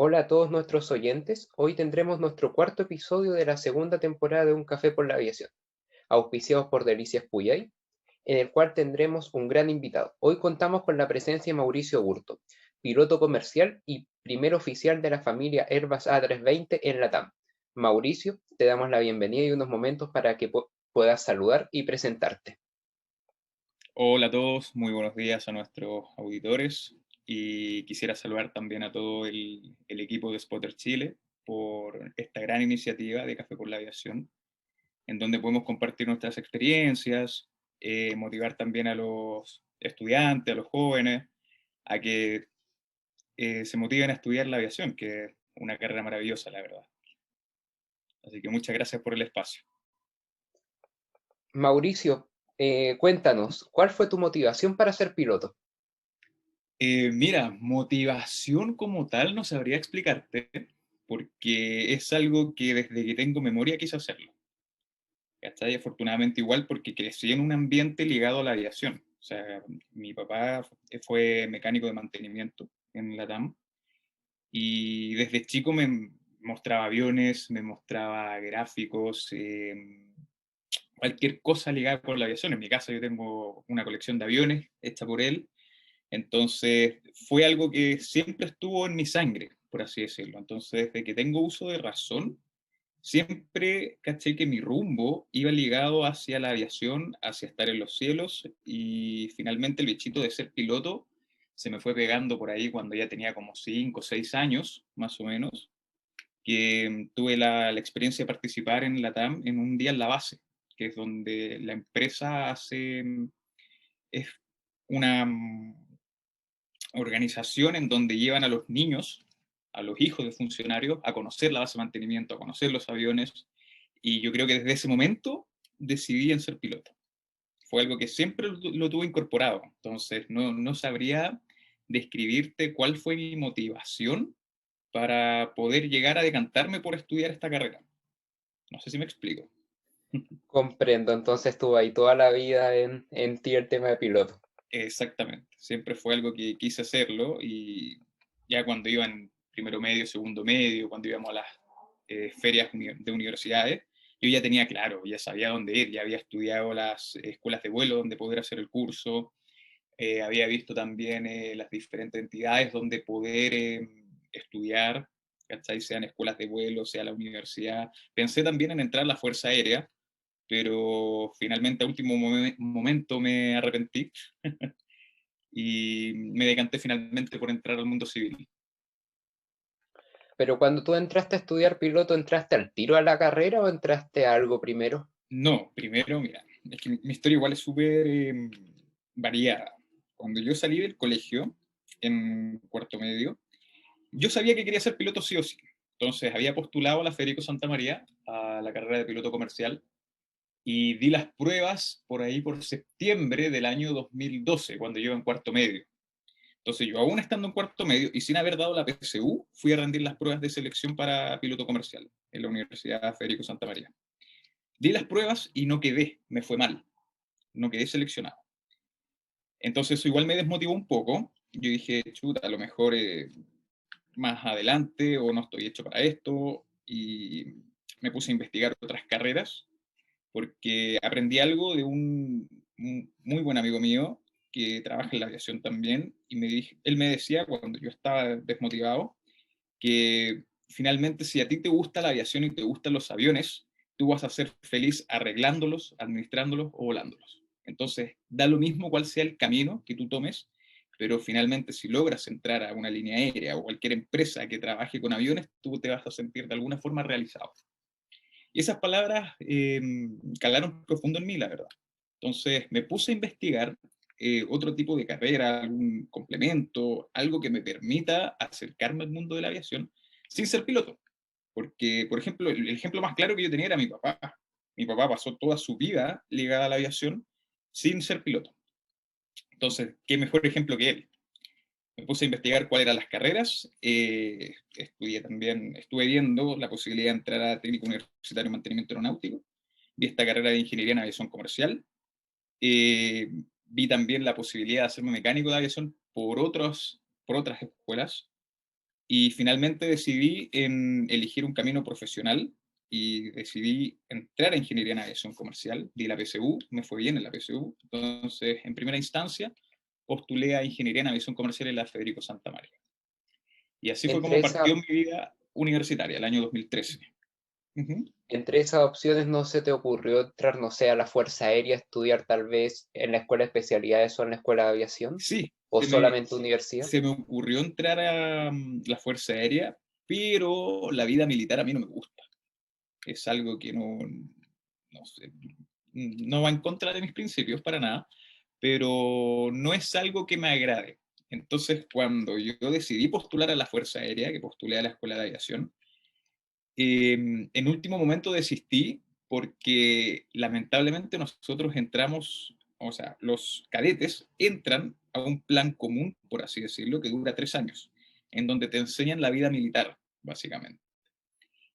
Hola a todos nuestros oyentes. Hoy tendremos nuestro cuarto episodio de la segunda temporada de Un Café por la Aviación, auspiciados por Delicias Puyay, en el cual tendremos un gran invitado. Hoy contamos con la presencia de Mauricio Burto, piloto comercial y primer oficial de la familia Airbus A320 en LATAM. Mauricio, te damos la bienvenida y unos momentos para que puedas saludar y presentarte. Hola a todos, muy buenos días a nuestros auditores y quisiera saludar también a todo el equipo de Spotter Chile por esta gran iniciativa de Café por la Aviación, en donde podemos compartir nuestras experiencias, motivar también a los estudiantes, a los jóvenes, a que se motiven a estudiar la aviación, que es una carrera maravillosa, la verdad. Así que muchas gracias por el espacio. Mauricio, cuéntanos, ¿cuál fue tu motivación para ser piloto? Mira, motivación como tal no sabría explicarte, porque es algo que desde que tengo memoria quise hacerlo. ¿Cachai? Afortunadamente igual porque crecí en un ambiente ligado a la aviación. O sea, mi papá fue mecánico de mantenimiento en la TAM y desde chico me mostraba aviones, me mostraba gráficos, cualquier cosa ligada con la aviación. En mi casa yo tengo una colección de aviones hecha por él, entonces fue algo que siempre estuvo en mi sangre, por así decirlo. Entonces, desde que tengo uso de razón, siempre caché que mi rumbo iba ligado hacia la aviación, hacia estar en los cielos, y finalmente el bichito de ser piloto se me fue pegando por ahí cuando ya tenía como 5 o 6 años, más o menos, que tuve la experiencia de participar en la TAM en un día en la base, que es donde la empresa hace, es una organización en donde llevan a los niños, a los hijos de funcionarios, a conocer la base de mantenimiento, a conocer los aviones, y yo creo que desde ese momento decidí en ser piloto. Fue algo que siempre lo tuve incorporado, entonces no sabría describirte cuál fue mi motivación para poder llegar a decantarme por estudiar esta carrera. No sé si me explico. Comprendo, entonces estuvo ahí toda la vida en ti el tema de piloto. Exactamente, siempre fue algo que quise hacerlo y ya cuando iba en primero medio, segundo medio, cuando íbamos a las ferias de universidades, yo ya tenía claro, ya sabía dónde ir, ya había estudiado las escuelas de vuelo donde poder hacer el curso, había visto también las diferentes entidades donde poder estudiar, ¿cachai? Sean escuelas de vuelo, sea la universidad. Pensé también en entrar a la Fuerza Aérea, pero finalmente a último momento me arrepentí y me decanté finalmente por entrar al mundo civil. Pero cuando tú entraste a estudiar piloto, ¿entraste al tiro a la carrera o entraste a algo primero? No, primero, mira, es que mi historia igual es súper variada. Cuando yo salí del colegio, en cuarto medio, yo sabía que quería ser piloto sí o sí. Entonces había postulado a la Federico Santa María, a la carrera de piloto comercial, y di las pruebas por ahí por septiembre del año 2012, cuando yo iba en cuarto medio. Entonces yo aún estando en cuarto medio y sin haber dado la PSU, fui a rendir las pruebas de selección para piloto comercial en la Universidad Federico Santa María. Di las pruebas y no quedé, me fue mal, no quedé seleccionado. Entonces eso igual me desmotivó un poco. Yo dije, chuta, a lo mejor más adelante o no estoy hecho para esto y me puse a investigar otras carreras porque aprendí algo de un muy buen amigo mío que trabaja en la aviación también y él me decía cuando yo estaba desmotivado que finalmente si a ti te gusta la aviación y te gustan los aviones, tú vas a ser feliz arreglándolos, administrándolos o volándolos. Entonces, da lo mismo cuál sea el camino que tú tomes, pero finalmente si logras entrar a una línea aérea o cualquier empresa que trabaje con aviones, tú te vas a sentir de alguna forma realizado. Y esas palabras calaron profundo en mí, la verdad. Entonces me puse a investigar otro tipo de carrera, algún complemento, algo que me permita acercarme al mundo de la aviación sin ser piloto. Porque, por ejemplo, el ejemplo más claro que yo tenía era mi papá. Mi papá pasó toda su vida ligada a la aviación sin ser piloto. Entonces, ¿qué mejor ejemplo que él? Me puse a investigar cuáles eran las carreras, estudié también, estuve viendo la posibilidad de entrar a técnico universitario en mantenimiento aeronáutico, vi esta carrera de ingeniería en aviación comercial, eh, vi también la posibilidad de hacerme mecánico de aviación por otras escuelas, Y finalmente decidí en elegir un camino profesional y decidí entrar a Ingeniería en Aviación Comercial. Di la PSU, me fue bien en la PSU. Entonces, en primera instancia, postulé a Ingeniería en Aviación Comercial en la Federico Santa María. Y así fue Entre como partió esa, mi vida universitaria, el año 2013. Ujú. entre esas opciones, ¿no se te ocurrió entrar, no sé, a la Fuerza Aérea, estudiar tal vez en la escuela de especialidades o en la escuela de aviación? Sí, ¿O solamente universidad? se me ocurrió entrar a la Fuerza Aérea, pero la vida militar a mí no me gusta. Es algo que no sé, no va en contra de mis principios para nada, pero no es algo que me agrade. Entonces, cuando yo decidí postular a la Fuerza Aérea, que postulé a la Escuela de Aviación, en último momento desistí porque lamentablemente nosotros entramos, o sea, los cadetes entran a un plan común, por así decirlo, que dura 3 años, en donde te enseñan la vida militar, básicamente.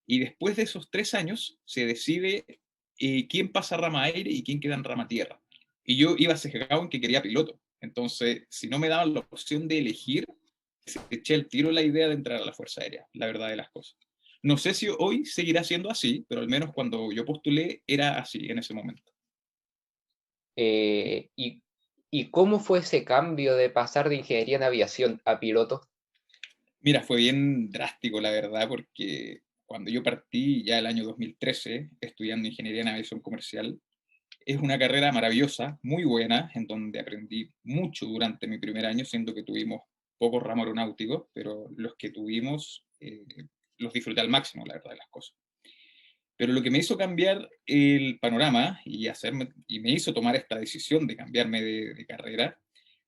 Y después de esos 3 años se decide quién pasa a rama aire y quién queda en rama tierra. Y yo iba sesgado en que quería piloto. Entonces, si no me daban la opción de elegir, se eché el tiro la idea de entrar a la Fuerza Aérea, la verdad de las cosas. No sé si hoy seguirá siendo así, pero al menos cuando yo postulé era así en ese momento. Eh, ¿y, y cómo fue ese cambio de pasar de ingeniería en aviación a piloto? Mira, fue bien drástico, la verdad, porque cuando yo partí ya el año 2013 estudiando ingeniería en aviación comercial, es una carrera maravillosa, muy buena, en donde aprendí mucho durante mi primer año, siendo que tuvimos pocos ramos aeronáuticos, pero los que tuvimos los disfruté al máximo, la verdad de las cosas. Pero lo que me hizo cambiar el panorama y me hizo tomar esta decisión de cambiarme de carrera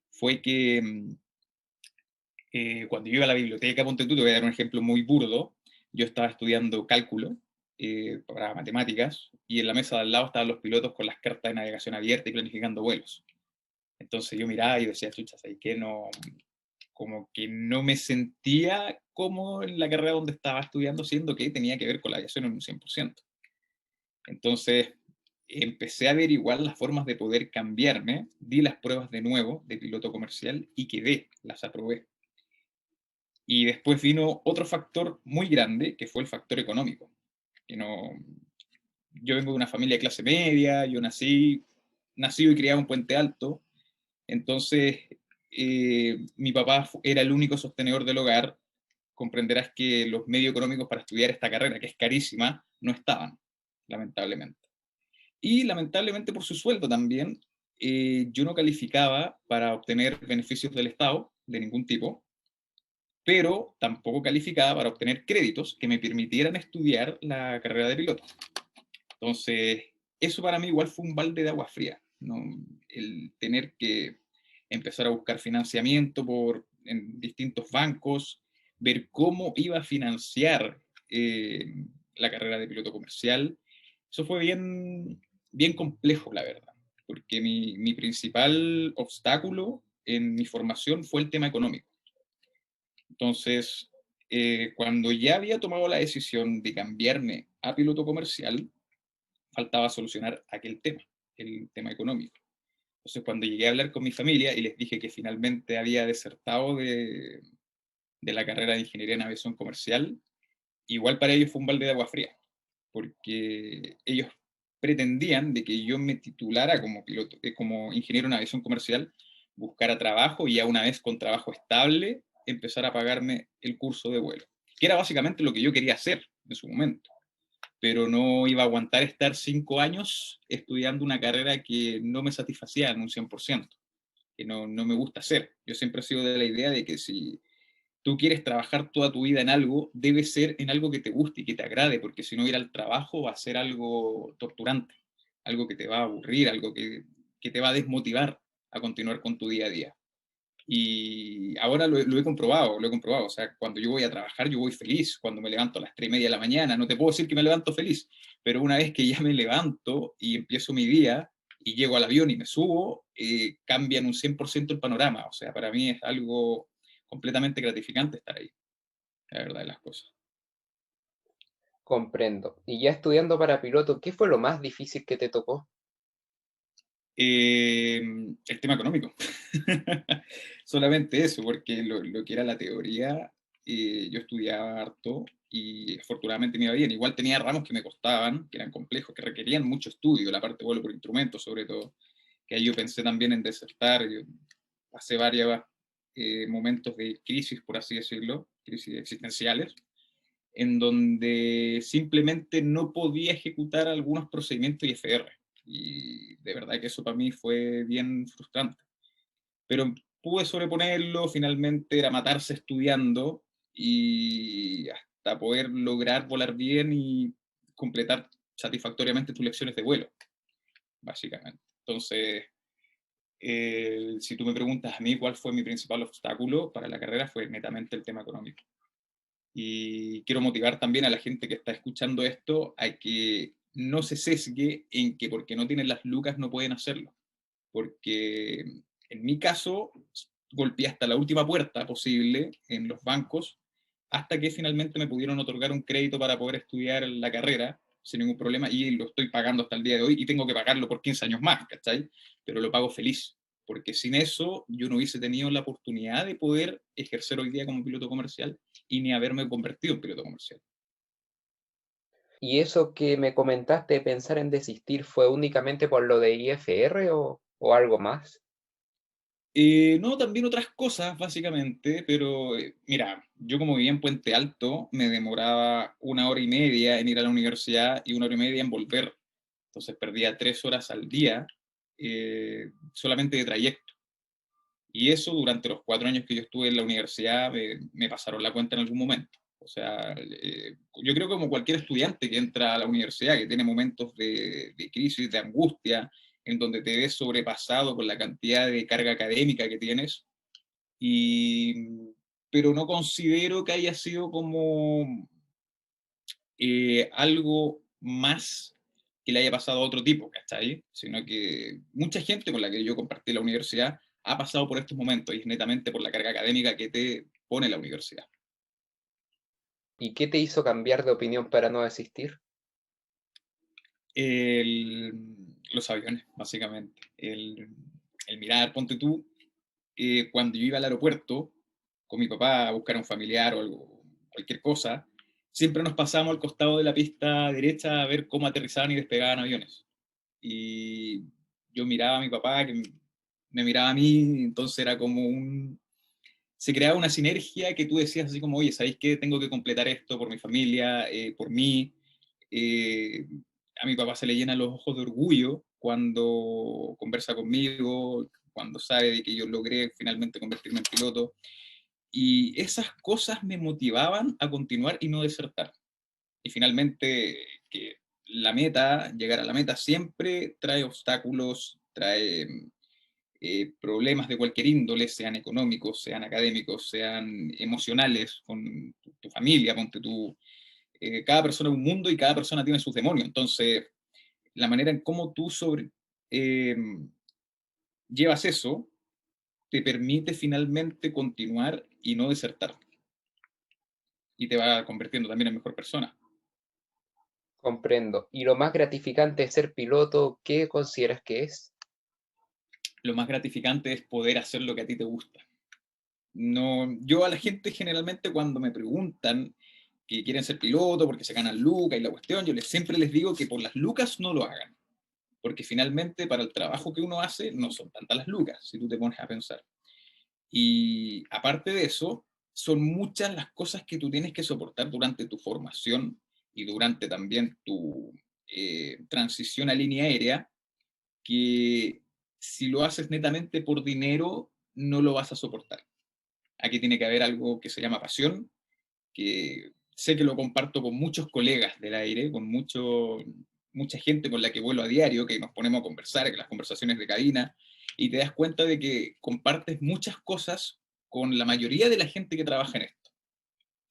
fue que cuando yo iba a la biblioteca, ponte tú, te voy a dar un ejemplo muy burdo, yo estaba estudiando cálculo para matemáticas y en la mesa de al lado estaban los pilotos con las cartas de navegación abierta y planificando vuelos. Entonces yo miraba y decía, chucha, ¿sabes qué? No, como que no me sentía cómodo en la carrera donde estaba estudiando, siendo que tenía que ver con la aviación en un 100%. Entonces empecé a averiguar las formas de poder cambiarme, di las pruebas de nuevo de piloto comercial y quedé, las aprobé. Y después vino otro factor muy grande, que fue el factor económico. Que no, yo vengo de una familia de clase media, yo nacido y criado en Puente Alto, entonces mi papá era el único sostenedor del hogar. Comprenderás que los medios económicos para estudiar esta carrera, que es carísima, no estaban, lamentablemente. Y lamentablemente por su sueldo también, yo no calificaba para obtener beneficios del Estado de ningún tipo, pero tampoco calificaba para obtener créditos que me permitieran estudiar la carrera de piloto. Entonces, eso para mí igual fue un balde de agua fría, ¿no? El tener que empezar a buscar financiamiento en distintos bancos, ver cómo iba a financiar la carrera de piloto comercial. Eso fue bien complejo, la verdad, porque mi principal obstáculo en mi formación fue el tema económico. Entonces, cuando ya había tomado la decisión de cambiarme a piloto comercial, faltaba solucionar aquel tema, el tema económico. Entonces, cuando llegué a hablar con mi familia y les dije que finalmente había desertado de la carrera de ingeniería en aviación comercial, igual para ellos fue un balde de agua fría, porque ellos pretendían de que yo me titulara como piloto, como ingeniero en aviación comercial, buscara trabajo y ya una vez con trabajo estable, empezar a pagarme el curso de vuelo, que era básicamente lo que yo quería hacer en su momento, pero no iba a aguantar estar 5 años estudiando una carrera que no me satisfacía en un 100%, que no me gusta hacer. Yo siempre he sido de la idea de que si tú quieres trabajar toda tu vida en algo, debe ser en algo que te guste y que te agrade, porque si no ir al trabajo va a ser algo torturante, algo que te va a aburrir, algo que te va a desmotivar a continuar con tu día a día. Y ahora lo he comprobado, lo he comprobado. O sea, cuando yo voy a trabajar, yo voy feliz. Cuando me levanto a las 3:30 de la mañana, no te puedo decir que me levanto feliz, pero una vez que ya me levanto y empiezo mi día y llego al avión y me subo, cambia en un 100% el panorama. O sea, para mí es algo completamente gratificante estar ahí, la verdad de las cosas. Comprendo. Y ya estudiando para piloto, ¿qué fue lo más difícil que te tocó? El tema económico. Solamente eso, porque lo que era la teoría yo estudiaba harto y afortunadamente me iba bien. Igual tenía ramos que me costaban, que eran complejos, que requerían mucho estudio, la parte de vuelo por instrumento sobre todo, que ahí yo pensé también en desertar. Yo pasé varios momentos de crisis, por así decirlo, crisis existenciales, en donde simplemente no podía ejecutar algunos procedimientos IFR. Y de verdad que eso para mí fue bien frustrante. Pero pude sobreponerlo, finalmente era matarse estudiando y hasta poder lograr volar bien y completar satisfactoriamente tus lecciones de vuelo, básicamente. Entonces, si tú me preguntas a mí cuál fue mi principal obstáculo para la carrera, fue netamente el tema económico. Y quiero motivar también a la gente que está escuchando esto a que no se sesgue en que porque no tienen las lucas no pueden hacerlo. Porque en mi caso golpeé hasta la última puerta posible en los bancos hasta que finalmente me pudieron otorgar un crédito para poder estudiar la carrera sin ningún problema y lo estoy pagando hasta el día de hoy y tengo que pagarlo por 15 años más, ¿cachai? Pero lo pago feliz, porque sin eso yo no hubiese tenido la oportunidad de poder ejercer hoy día como piloto comercial y ni haberme convertido en piloto comercial. ¿Y eso que me comentaste de pensar en desistir fue únicamente por lo de IFR o algo más? No, también otras cosas, básicamente, pero mira, yo como vivía en Puente Alto, me demoraba 1 hora y media en ir a la universidad y 1 hora y media en volver. Entonces perdía 3 horas al día solamente de trayecto. Y eso durante los 4 años que yo estuve en la universidad me pasaron la cuenta en algún momento. O sea, yo creo que como cualquier estudiante que entra a la universidad, que tiene momentos de crisis, de angustia, en donde te ves sobrepasado por la cantidad de carga académica que tienes, pero no considero que haya sido como algo más que le haya pasado a otro tipo, ¿cachai? Sino que mucha gente con la que yo compartí la universidad ha pasado por estos momentos y es netamente por la carga académica que te pone la universidad. ¿Y qué te hizo cambiar de opinión para no desistir? El, los aviones, básicamente. El mirar, ponte tú, cuando yo iba al aeropuerto con mi papá a buscar a un familiar o algo, cualquier cosa, siempre nos pasábamos al costado de la pista derecha a ver cómo aterrizaban y despegaban aviones. Y yo miraba a mi papá, que me miraba a mí, entonces era como se creaba una sinergia que tú decías así como, oye, ¿sabéis qué? Tengo que completar esto por mi familia, por mí. Eh, a mi papá se le llenan los ojos de orgullo cuando conversa conmigo, cuando sabe de que yo logré finalmente convertirme en piloto. Y esas cosas me motivaban a continuar y no desertar. Y finalmente, que la meta, llegar a la meta, siempre trae obstáculos, trae problemas de cualquier índole, sean económicos, sean académicos, sean emocionales, con tu familia, ponte tú. Cada persona es un mundo y cada persona tiene sus demonios. Entonces, la manera en cómo tú eh, llevas eso te permite finalmente continuar y no desertar. Y te va convirtiendo también en mejor persona. Comprendo. ¿Y lo más gratificante de ser piloto, qué consideras que es? Lo más gratificante es poder hacer lo que a ti te gusta. No, yo a la gente generalmente cuando me preguntan que quieren ser piloto porque se ganan lucas y la cuestión, siempre les digo que por las lucas no lo hagan, porque finalmente para el trabajo que uno hace no son tantas las lucas, si tú te pones a pensar. Y aparte de eso, son muchas las cosas que tú tienes que soportar durante tu formación y durante también tu transición a línea aérea, que si lo haces netamente por dinero, no lo vas a soportar. Aquí tiene que haber algo que se llama pasión, que sé que lo comparto con muchos colegas del aire, con mucha gente con la que vuelo a diario, que nos ponemos a conversar, que las conversaciones de cabina, y te das cuenta de que compartes muchas cosas con la mayoría de la gente que trabaja en esto.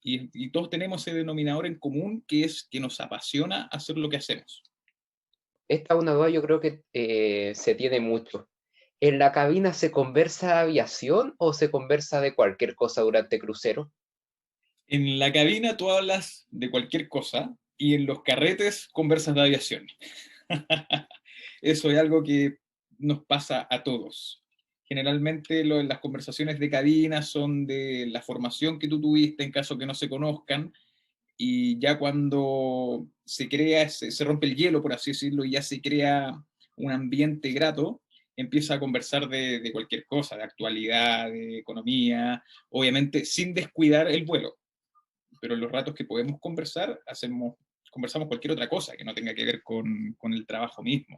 Y todos tenemos ese denominador en común, que es que nos apasiona hacer lo que hacemos. Esta es una duda yo creo que se tiene mucho. ¿En la cabina se conversa de aviación o se conversa de cualquier cosa durante crucero? En la cabina tú hablas de cualquier cosa y en los carretes conversas de aviación. Eso es algo que nos pasa a todos. Generalmente las conversaciones de cabina son de la formación que tú tuviste en caso que no se conozcan, y ya cuando se crea, se rompe el hielo, por así decirlo, y ya se crea un ambiente grato, empieza a conversar de cualquier cosa, de actualidad, de economía, obviamente sin descuidar el vuelo, pero en los ratos que podemos conversar, conversamos cualquier otra cosa que no tenga que ver con el trabajo mismo.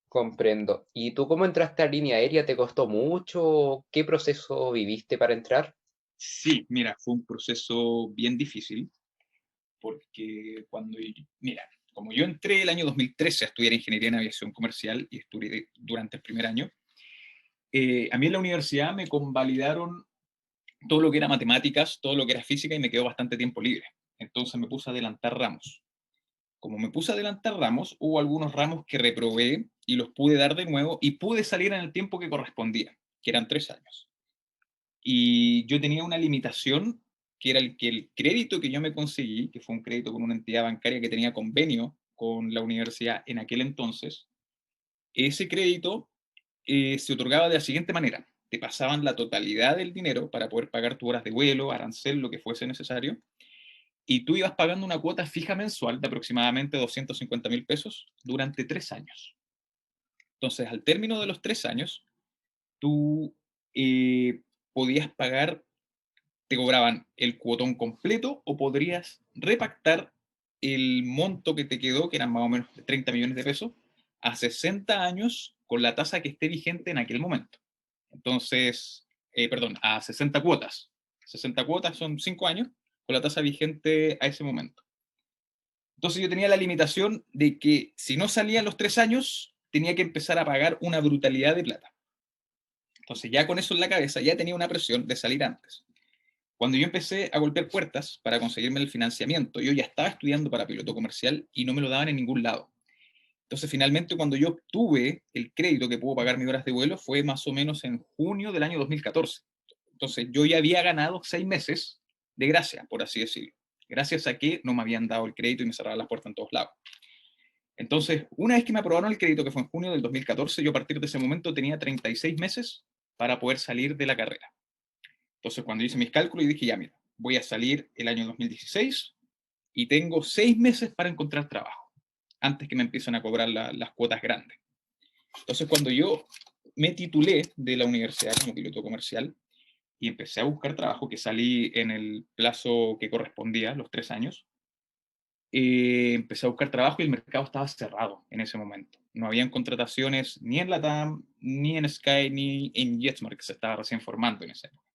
Comprendo. ¿Y tú cómo entraste a línea aérea? ¿Te costó mucho? ¿Qué proceso viviste para entrar? Sí, mira, fue un proceso bien difícil, porque mira, como yo entré el año 2013 a estudiar ingeniería en aviación comercial y estudié durante el primer año, a mí en la universidad me convalidaron todo lo que era matemáticas, todo lo que era física y me quedó bastante tiempo libre. Entonces me puse a adelantar ramos. Como me puse a adelantar ramos, hubo algunos ramos que reprobé y los pude dar de nuevo y pude salir en el tiempo que correspondía, que eran 3 años. Y yo tenía una limitación, que era que el crédito que yo me conseguí, que fue un crédito con una entidad bancaria que tenía convenio con la universidad en aquel entonces, ese crédito se otorgaba de la siguiente manera. Te pasaban la totalidad del dinero para poder pagar tus horas de vuelo, arancel, lo que fuese necesario, y tú ibas pagando una cuota fija mensual de aproximadamente 250.000 pesos durante 3 años. Entonces, al término de los 3 años, tú podías pagar, te cobraban el cuotón completo o podrías repactar el monto que te quedó, que eran más o menos 30 millones de pesos, a 60 años con la tasa que esté vigente en aquel momento. Entonces, perdón, a 60 cuotas. 60 cuotas son 5 años con la tasa vigente a ese momento. Entonces yo tenía la limitación de que si no salían los 3 años, tenía que empezar a pagar una brutalidad de plata. Entonces ya con eso en la cabeza, ya tenía una presión de salir antes. Cuando yo empecé a golpear puertas para conseguirme el financiamiento, yo ya estaba estudiando para piloto comercial y no me lo daban en ningún lado. Entonces, finalmente, cuando yo obtuve el crédito que pudo pagar mis horas de vuelo, fue más o menos en junio del año 2014. Entonces, yo ya había ganado 6 meses de gracia, por así decirlo, gracias a que no me habían dado el crédito y me cerraban las puertas en todos lados. Entonces, una vez que me aprobaron el crédito, que fue en junio del 2014, yo a partir de ese momento tenía 36 meses para poder salir de la carrera. Entonces, cuando hice mis cálculos, y dije, ya, mira, voy a salir el año 2016 y tengo 6 meses para encontrar trabajo, antes que me empiecen a cobrar las cuotas grandes. Entonces, cuando yo me titulé de la universidad como piloto comercial y empecé a buscar trabajo, que salí en el plazo que correspondía, los 3 años, empecé a buscar trabajo y el mercado estaba cerrado en ese momento. No habían contrataciones ni en LATAM, ni en Sky, ni en JetSmart, que se estaba recién formando en ese momento.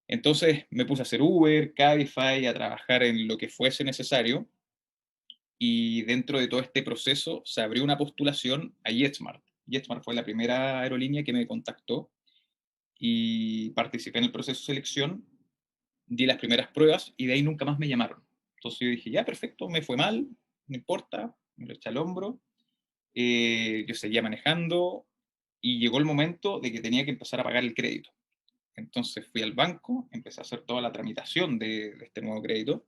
Entonces me puse a hacer Uber, Cabify, a trabajar en lo que fuese necesario, y dentro de todo este proceso se abrió una postulación a JetSmart. JetSmart fue la primera aerolínea que me contactó y participé en el proceso de selección, di las primeras pruebas y de ahí nunca más me llamaron. Entonces yo dije, ya, perfecto, me fue mal, no importa, me lo eché al hombro, yo seguía manejando y llegó el momento de que tenía que empezar a pagar el crédito. Entonces fui al banco, empecé a hacer toda la tramitación de este nuevo crédito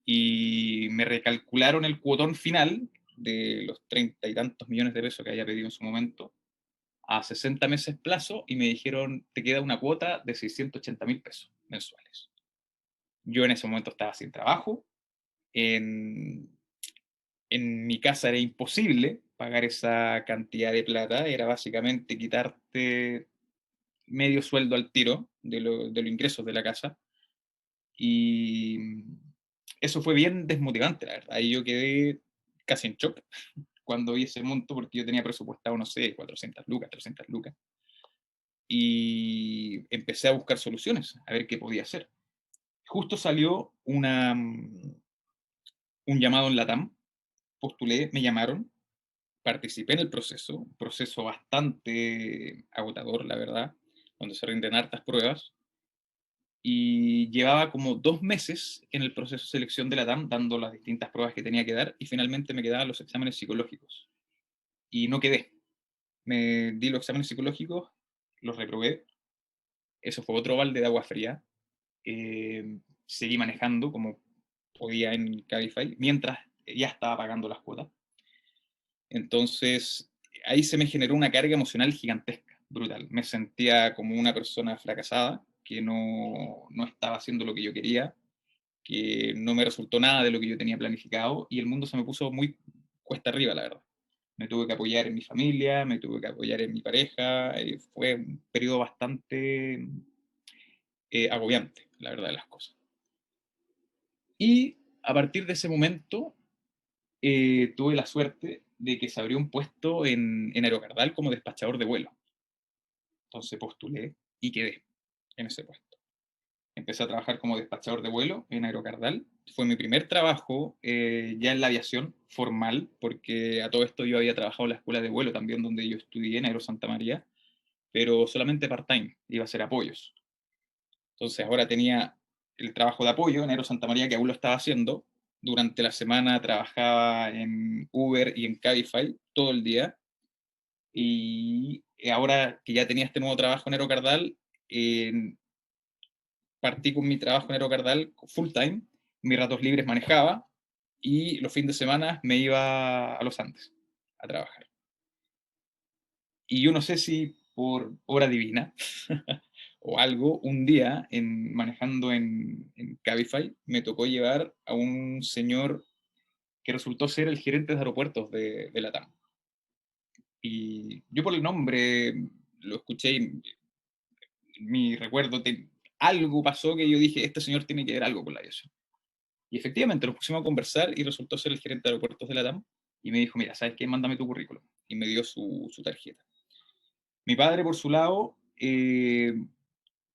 y me recalcularon el cuotón final de los 30 y tantos millones de pesos que había pedido en su momento a 60 meses plazo y me dijeron, te queda una cuota de 680.000 pesos mensuales. Yo en ese momento estaba sin trabajo, en, en mi casa era imposible pagar esa cantidad de plata, era básicamente quitarte medio sueldo al tiro de los ingresos de la casa. Y eso fue bien desmotivante, la verdad. Ahí yo quedé casi en shock cuando vi ese monto, porque yo tenía presupuestado, no sé, 400 lucas, 300 lucas. Y empecé a buscar soluciones, a ver qué podía hacer. Justo salió un llamado en LATAM, postulé, me llamaron, participé en el proceso, un proceso bastante agotador, la verdad, donde se rinden hartas pruebas, y llevaba como 2 meses en el proceso de selección de la TAM, dando las distintas pruebas que tenía que dar, y finalmente me quedaban los exámenes psicológicos. Y no quedé. Me di los exámenes psicológicos, los reprobé. Eso fue otro balde de agua fría. Seguí manejando como podía en Cabify, mientras ya estaba pagando las cuotas. Entonces, ahí se me generó una carga emocional gigantesca, brutal. Me sentía como una persona fracasada, que no estaba haciendo lo que yo quería, que no me resultó nada de lo que yo tenía planificado, y el mundo se me puso muy cuesta arriba, la verdad. Me tuve que apoyar en mi familia, me tuve que apoyar en mi pareja, fue un periodo bastante agobiante, la verdad de las cosas. Y a partir de ese momento tuve la suerte de que se abrió un puesto en Aerocardal como despachador de vuelo. Entonces postulé y quedé en ese puesto. Empecé a trabajar como despachador de vuelo en Aerocardal. Fue mi primer trabajo ya en la aviación formal, porque a todo esto yo había trabajado en la escuela de vuelo también, donde yo estudié en Aero Santa María, pero solamente part-time, iba a hacer apoyos. Entonces ahora tenía el trabajo de apoyo en Aero Santa María, que aún lo estaba haciendo. Durante la semana trabajaba en Uber y en Cabify todo el día. Y ahora que ya tenía este nuevo trabajo en Aerocardal, eh, partí con mi trabajo en Aerocardal full time, mis ratos libres manejaba y los fines de semana me iba a los Andes a trabajar. Y yo no sé si por obra divina o algo, un día manejando en Cabify me tocó llevar a un señor que resultó ser el gerente de aeropuertos de LATAM. Y yo por el nombre lo escuché y mi recuerdo, algo pasó que yo dije, este señor tiene que ver algo con la aviación. Y efectivamente nos pusimos a conversar y resultó ser el gerente de aeropuertos de LATAM y me dijo, mira, ¿sabes qué? Mándame tu currículum. Y me dio su tarjeta. Mi padre, por su lado,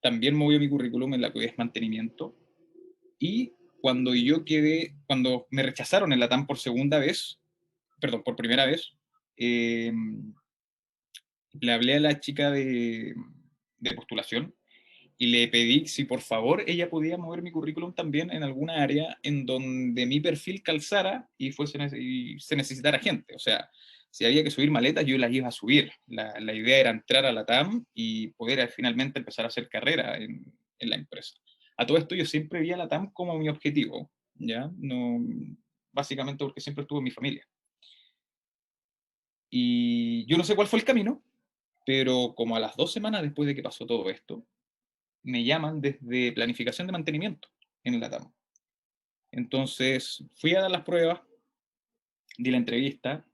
también movió mi currículum en la que es mantenimiento. Y cuando me rechazaron en LATAM por segunda vez, perdón, por primera vez, eh, le hablé a la chica de postulación y le pedí si por favor ella podía mover mi currículum también en alguna área en donde mi perfil calzara y se necesitara gente. O sea, si había que subir maletas, yo las iba a subir. La idea era entrar a la TAM y poder finalmente empezar a hacer carrera en la empresa. A todo esto yo siempre vi a la TAM como mi objetivo, ¿ya? No, básicamente porque siempre estuve en mi familia. Y yo no sé cuál fue el camino, pero como a las 2 semanas después de que pasó todo esto, me llaman desde planificación de mantenimiento en LATAM. Entonces fui a dar las pruebas, di la entrevista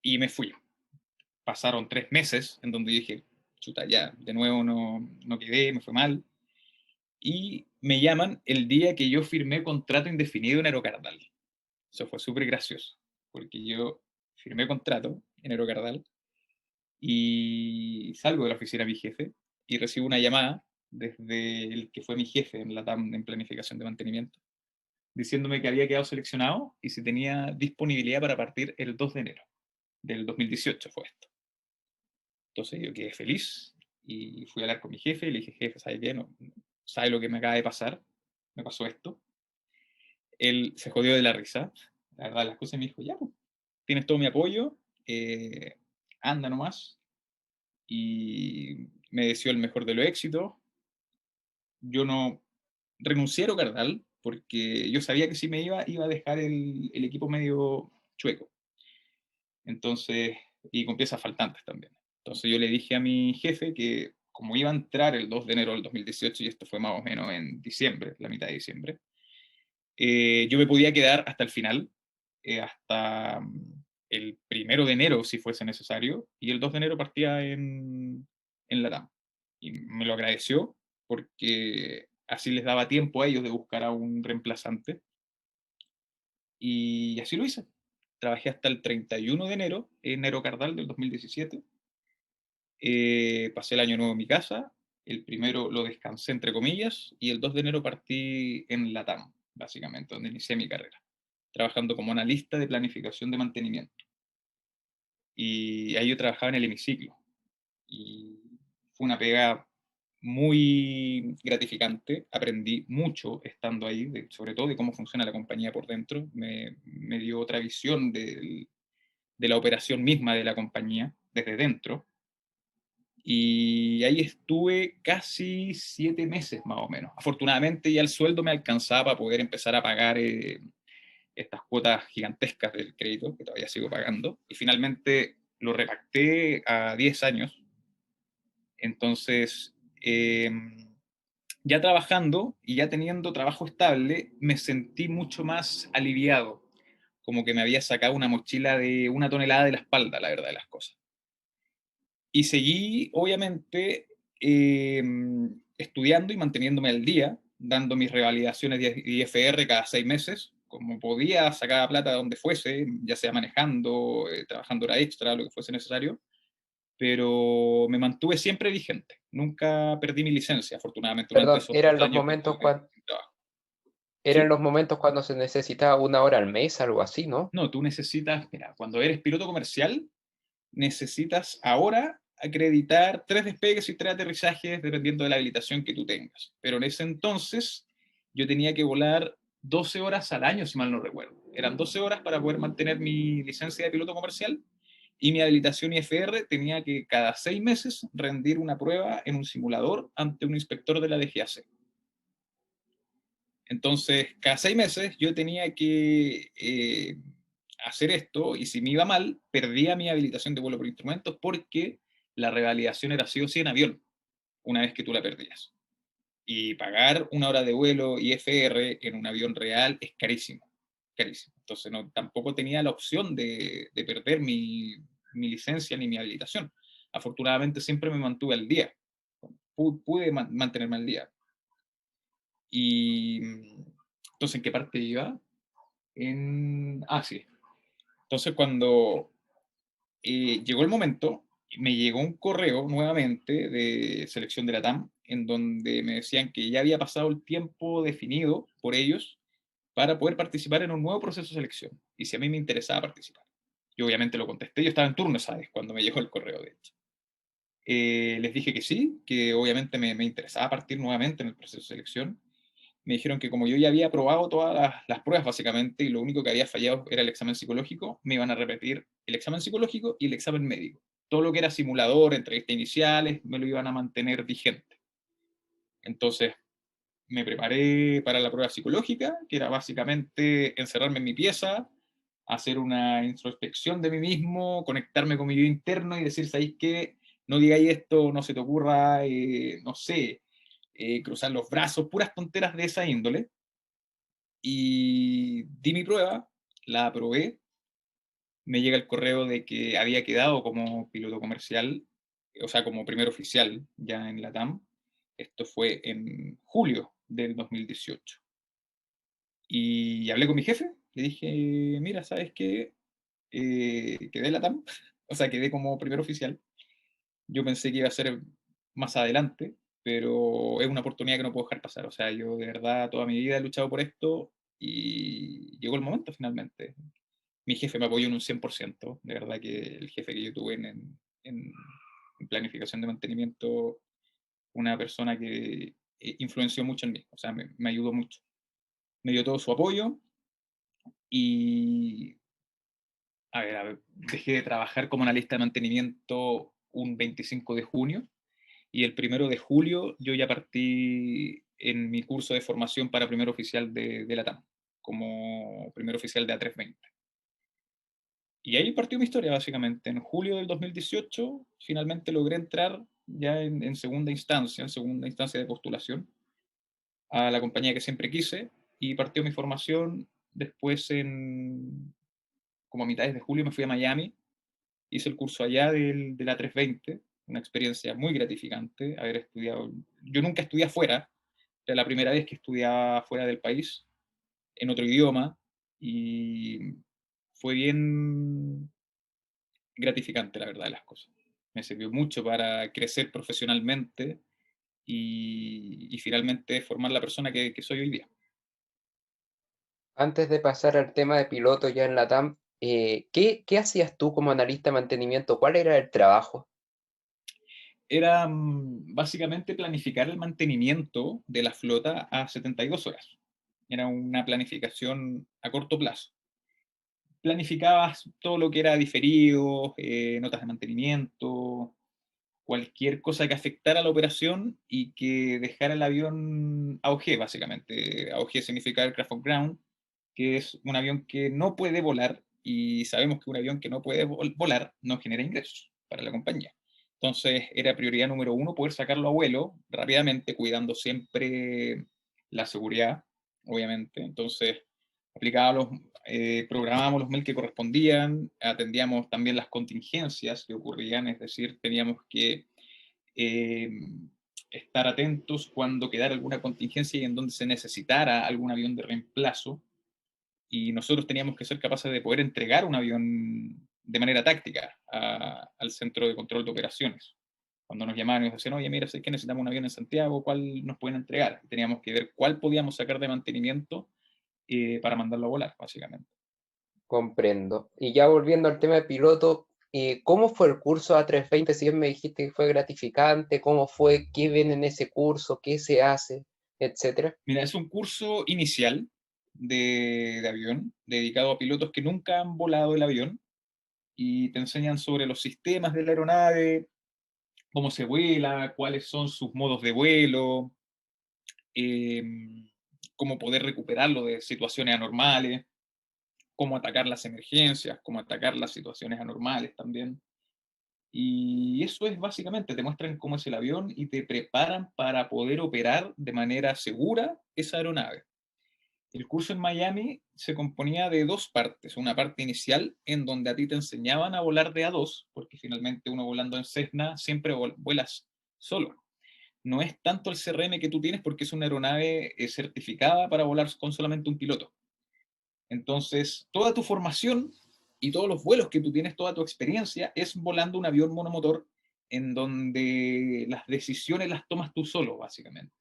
y me fui. Pasaron 3 meses en donde dije, chuta, ya, de nuevo no quedé, me fue mal. Y me llaman el día que yo firmé contrato indefinido en Aerocardal. Eso fue súper gracioso, porque yo firmé contrato en Aerocardal y salgo de la oficina de mi jefe y recibo una llamada desde el que fue mi jefe en LATAM en planificación de mantenimiento, diciéndome que había quedado seleccionado y si tenía disponibilidad para partir el 2 de enero del 2018 fue esto. Entonces yo quedé feliz y fui a hablar con mi jefe y le dije, jefe, ¿sabe qué? No, ¿sabe lo que me acaba de pasar? Me pasó esto. Él se jodió de la risa, la verdad, las cosas, me dijo, ya, pues, tienes todo mi apoyo, eh, anda nomás. Y me deseó el mejor de los éxitos. Yo no renuncié a Aerocardal porque yo sabía que si me iba a dejar el equipo medio chueco. Entonces, y con piezas faltantes también. Entonces yo le dije a mi jefe que como iba a entrar el 2 de enero del 2018, y esto fue más o menos en diciembre, la mitad de diciembre, yo me podía quedar hasta el final, hasta el 1 de enero si fuese necesario, y el 2 de enero partía en LATAM. Y me lo agradeció porque así les daba tiempo a ellos de buscar a un reemplazante. Y así lo hice. Trabajé hasta el 31 de enero en Aerocardal del 2017. Pasé el año nuevo en mi casa. El primero lo descansé, entre comillas, y el 2 de enero partí en LATAM, básicamente, donde inicié mi carrera, trabajando como analista de planificación de mantenimiento. Y ahí yo trabajaba en el hemiciclo. Y fue una pega muy gratificante. Aprendí mucho estando ahí, sobre todo de cómo funciona la compañía por dentro. Me dio otra visión de la operación misma de la compañía desde dentro. Y ahí estuve casi 7 meses más o menos. Afortunadamente ya el sueldo me alcanzaba para poder empezar a pagar estas cuotas gigantescas del crédito que todavía sigo pagando. Y finalmente lo repacté a 10 años. Entonces, ya trabajando y ya teniendo trabajo estable, me sentí mucho más aliviado, como que me había sacado una mochila de 1 tonelada de la espalda, la verdad de las cosas. Y seguí, obviamente, estudiando y manteniéndome al día, dando mis revalidaciones de IFR cada 6 meses, como podía, sacaba plata de donde fuese, ya sea manejando, trabajando hora extra, lo que fuese necesario, pero me mantuve siempre vigente. Nunca perdí mi licencia, afortunadamente, durante Perdón, esos 2 años que estuve sin trabajo. eran ¿Sí? los momentos cuando se necesitaba 1 hora al mes, algo así, ¿no? No, tú necesitas, mira, cuando eres piloto comercial, necesitas ahora acreditar 3 despegues y 3 aterrizajes dependiendo de la habilitación que tú tengas. Pero en ese entonces yo tenía que volar 12 horas al año, si mal no recuerdo. Eran 12 horas para poder mantener mi licencia de piloto comercial y mi habilitación IFR tenía que cada 6 meses rendir una prueba en un simulador ante un inspector de la DGAC. Entonces, cada 6 meses yo tenía que hacer esto y si me iba mal, perdía mi habilitación de vuelo por instrumentos porque la revalidación era sí o sí en avión, una vez que tú la perdías. Y pagar 1 hora de vuelo IFR en un avión real es carísimo, carísimo. Entonces no, tampoco tenía la opción de perder mi licencia ni mi habilitación. Afortunadamente siempre me mantuve al día, pude mantenerme al día. Y entonces, ¿en qué parte iba? Sí. Entonces, cuando llegó el momento, me llegó un correo nuevamente de selección de la TAM, en donde me decían que ya había pasado el tiempo definido por ellos para poder participar en un nuevo proceso de selección. Y si a mí me interesaba participar. Yo obviamente lo contesté, yo estaba en turno, ¿sabes? Cuando me llegó el correo, de hecho. Les dije que sí, que obviamente me interesaba partir nuevamente en el proceso de selección. Me dijeron que como yo ya había aprobado todas las pruebas básicamente y lo único que había fallado era el examen psicológico, me iban a repetir el examen psicológico y el examen médico. Todo lo que era simulador, entrevistas iniciales, me lo iban a mantener vigente. Entonces me preparé para la prueba psicológica, que era básicamente encerrarme en mi pieza, hacer una introspección de mí mismo, conectarme con mi yo interno y decir, ¿sabéis qué? No digáis esto, no se te ocurra, no sé, cruzar los brazos, puras tonteras de esa índole. Y di mi prueba, la aprobé, me llega el correo de que había quedado como piloto comercial, o sea, como primer oficial ya en la TAM. Esto fue en julio del 2018. Y hablé con mi jefe, le dije, mira, ¿sabes qué? Quedé en la TAM, o sea, quedé como primer oficial. Yo pensé que iba a ser más adelante, pero es una oportunidad que no puedo dejar pasar. O sea, yo de verdad toda mi vida he luchado por esto y llegó el momento finalmente. Mi jefe me apoyó en un 100%. De verdad que el jefe que yo tuve en planificación de mantenimiento, una persona que influenció mucho en mí. O sea, me ayudó mucho. Me dio todo su apoyo y, a ver, dejé de trabajar como analista de mantenimiento un 25 de junio y el 1 de julio yo ya partí en mi curso de formación para primer oficial de la TAM, como primer oficial de A320. Y ahí partió mi historia, básicamente. En julio del 2018, finalmente logré entrar ya en segunda instancia de postulación, a la compañía que siempre quise, y partió mi formación. Después, como a mitades de julio, me fui a Miami, hice el curso allá de la 320, una experiencia muy gratificante, haber estudiado. Yo nunca estudié afuera, era la primera vez que estudiaba fuera del país, en otro idioma, y fue bien gratificante, la verdad de las cosas. Me sirvió mucho para crecer profesionalmente y finalmente formar la persona que soy hoy día. Antes de pasar al tema de piloto ya en la TAM, ¿qué hacías tú como analista de mantenimiento? ¿Cuál era el trabajo? Era básicamente planificar el mantenimiento de la flota a 72 horas. Era una planificación a corto plazo. Planificabas todo lo que era diferido, notas de mantenimiento, cualquier cosa que afectara la operación y que dejara el avión AOG, básicamente. AOG significa Aircraft on Ground, que es un avión que no puede volar y sabemos que un avión que no puede volar no genera ingresos para la compañía. Entonces era prioridad número uno poder sacarlo a vuelo rápidamente, cuidando siempre la seguridad, obviamente. Entonces programábamos los mails que correspondían, atendíamos también las contingencias que ocurrían, es decir, teníamos que eh, estar atentos cuando quedara alguna contingencia y en donde se necesitara algún avión de reemplazo, y nosotros teníamos que ser capaces de poder entregar un avión de manera táctica al centro de control de operaciones. Cuando nos llamaban y nos decían, oye, mira, sé que necesitamos un avión en Santiago, ¿cuál nos pueden entregar? Teníamos que ver cuál podíamos sacar de mantenimiento para mandarlo a volar, básicamente. Comprendo. Y ya volviendo al tema de piloto, ¿cómo fue el curso A320? Si bien me dijiste que fue gratificante, ¿cómo fue? ¿Qué ven en ese curso? ¿Qué se hace? Etcétera. Mira, es un curso inicial de avión dedicado a pilotos que nunca han volado el avión, y te enseñan sobre los sistemas de la aeronave, cómo se vuela, cuáles son sus modos de vuelo, eh, cómo poder recuperarlo de situaciones anormales, cómo atacar las emergencias, cómo atacar las situaciones anormales también. Y eso es básicamente, te muestran cómo es el avión y te preparan para poder operar de manera segura esa aeronave. El curso en Miami se componía de dos partes. Una parte inicial en donde a ti te enseñaban a volar de A2, porque finalmente uno volando en Cessna siempre vuelas solo. No es tanto el CRM que tú tienes porque es una aeronave certificada para volar con solamente un piloto. Entonces, toda tu formación y todos los vuelos que tú tienes, toda tu experiencia es volando un avión monomotor en donde las decisiones las tomas tú solo, básicamente.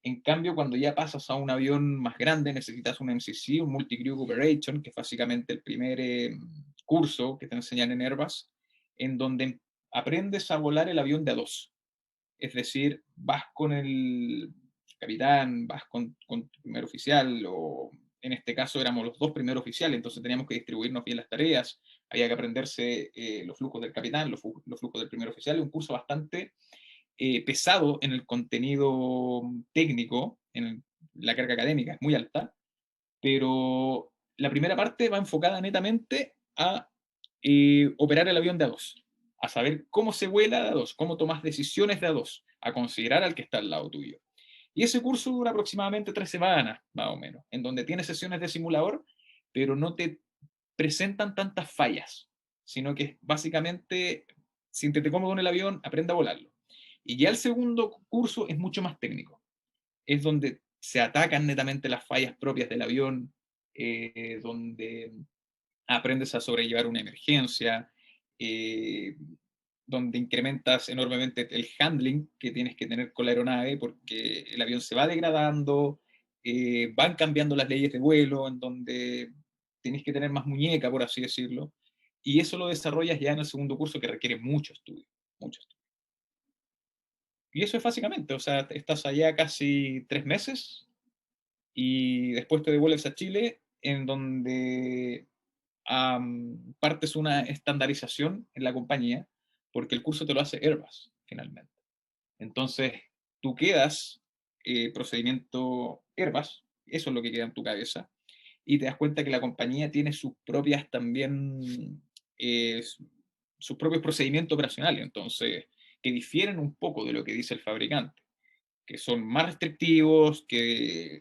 En cambio, cuando ya pasas a un avión más grande, necesitas un MCC, un Multi-Crew Operation, que es básicamente el primer curso que te enseñan en Airbus, en donde aprendes a volar el avión de a dos. Es decir, vas con el capitán, vas con tu primer oficial, o en este caso éramos los dos primeros oficiales, entonces teníamos que distribuirnos bien las tareas, había que aprenderse los flujos del capitán, los flujos del primer oficial, un curso bastante pesado en el contenido técnico, en la carga académica es muy alta, pero la primera parte va enfocada netamente a operar el avión de a dos, a saber cómo se vuela de a dos, cómo tomas decisiones de a dos, a considerar al que está al lado tuyo. Y ese curso dura aproximadamente 3 semanas, más o menos, en donde tienes sesiones de simulador, pero no te presentan tantas fallas, sino que básicamente, siéntete cómodo en el avión, aprende a volarlo. Y ya el segundo curso es mucho más técnico, es donde se atacan netamente las fallas propias del avión, donde aprendes a sobrellevar una emergencia, eh, donde incrementas enormemente el handling que tienes que tener con la aeronave, porque el avión se va degradando, van cambiando las leyes de vuelo, en donde tienes que tener más muñeca, por así decirlo, y eso lo desarrollas ya en el segundo curso, que requiere mucho estudio, mucho estudio. Y eso es básicamente, o sea, estás allá casi 3 meses y después te devuelves a Chile, en donde partes una estandarización en la compañía, porque el curso te lo hace Airbus, finalmente. Entonces, tú quedas procedimiento Airbus, eso es lo que queda en tu cabeza, y te das cuenta que la compañía tiene sus propias también, sus propios procedimientos operacionales, entonces, que difieren un poco de lo que dice el fabricante, que son más restrictivos, que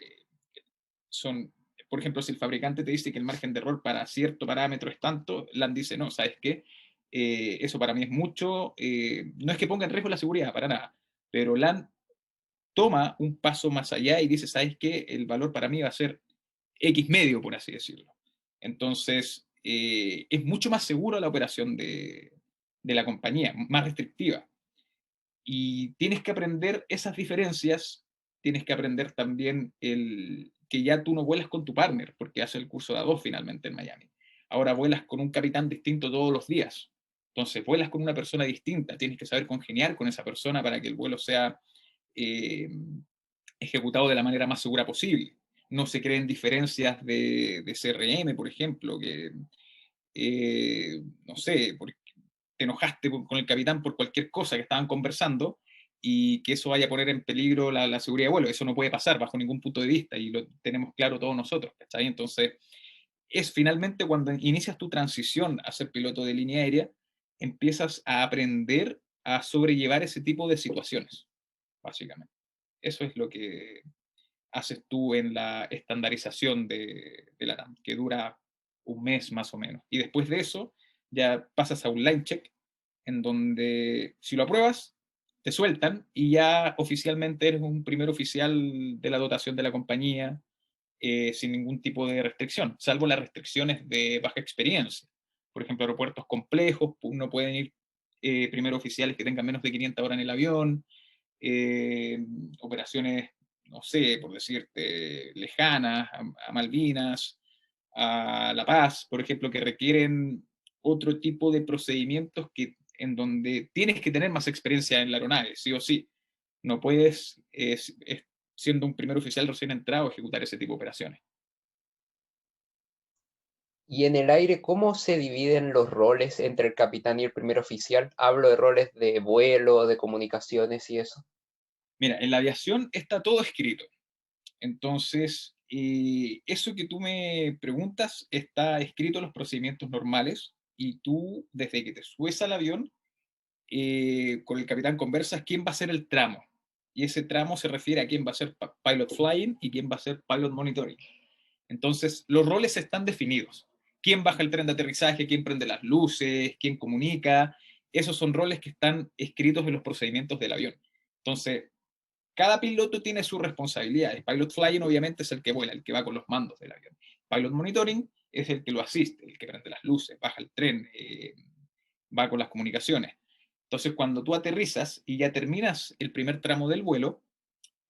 son, por ejemplo, si el fabricante te dice que el margen de error para cierto parámetro es tanto, LAN dice, no, ¿sabes qué? Eso para mí es mucho, no es que ponga en riesgo la seguridad, para nada, pero LAN toma un paso más allá y dice, ¿sabes qué? El valor para mí va a ser X medio, por así decirlo. Entonces, es mucho más seguro la operación de la compañía, más restrictiva. Y tienes que aprender esas diferencias, tienes que aprender también que ya tú no vuelas con tu partner, porque hace el curso de A2 finalmente en Miami. Ahora vuelas con un capitán distinto todos los días. Entonces, vuelas con una persona distinta, tienes que saber congeniar con esa persona para que el vuelo sea eh, ejecutado de la manera más segura posible. No se creen diferencias de CRM, por ejemplo, que, no sé, te enojaste con el capitán por cualquier cosa que estaban conversando y que eso vaya a poner en peligro la seguridad de vuelo. Eso no puede pasar bajo ningún punto de vista y lo tenemos claro todos nosotros, ¿cachai? Entonces, es finalmente cuando inicias tu transición a ser piloto de línea aérea, empiezas a aprender a sobrellevar ese tipo de situaciones, básicamente. Eso es lo que haces tú en la estandarización de la TAM, que dura un mes más o menos. Y después de eso, ya pasas a un line check, en donde si lo apruebas, te sueltan y ya oficialmente eres un primer oficial de la dotación de la compañía, sin ningún tipo de restricción, salvo las restricciones de baja experiencia. Por ejemplo, aeropuertos complejos, no pueden ir primeros oficiales que tengan menos de 500 horas en el avión, eh, operaciones, no sé, por decirte, lejanas, a Malvinas, a La Paz, por ejemplo, que requieren otro tipo de procedimientos que, en donde tienes que tener más experiencia en la aeronave, sí o sí. No puedes, siendo un primer oficial recién entrado, ejecutar ese tipo de operaciones. Y en el aire, ¿cómo se dividen los roles entre el capitán y el primer oficial? Hablo de roles de vuelo, de comunicaciones y eso. Mira, en la aviación está todo escrito. Entonces, eso que tú me preguntas está escrito en los procedimientos normales y tú, desde que te subes al avión, con el capitán conversas quién va a ser el tramo. Y ese tramo se refiere a quién va a ser pilot flying y quién va a ser pilot monitoring. Entonces, los roles están definidos. ¿Quién baja el tren de aterrizaje? ¿Quién prende las luces? ¿Quién comunica? Esos son roles que están escritos en los procedimientos del avión. Entonces, cada piloto tiene sus responsabilidades. Pilot flying obviamente es el que vuela, el que va con los mandos del avión. Pilot monitoring es el que lo asiste, el que prende las luces, baja el tren, va con las comunicaciones. Entonces, cuando tú aterrizas y ya terminas el primer tramo del vuelo,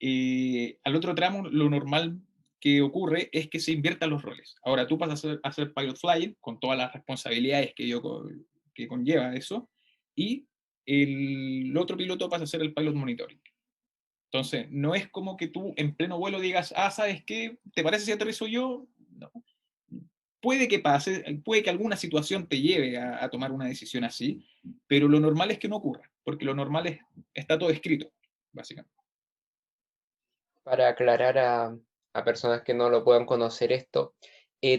al otro tramo lo normal que ocurre es que se inviertan los roles. Ahora tú pasas a ser pilot flying con todas las responsabilidades que conlleva eso, y el otro piloto pasa a ser el pilot monitoring. Entonces, no es como que tú en pleno vuelo digas, ah, ¿sabes qué? ¿Te parece si aterrizo yo? No. Puede que pase, puede que alguna situación te lleve a tomar una decisión así, pero lo normal es que no ocurra, porque lo normal está todo escrito, básicamente. Para aclarar a personas que no lo puedan conocer esto,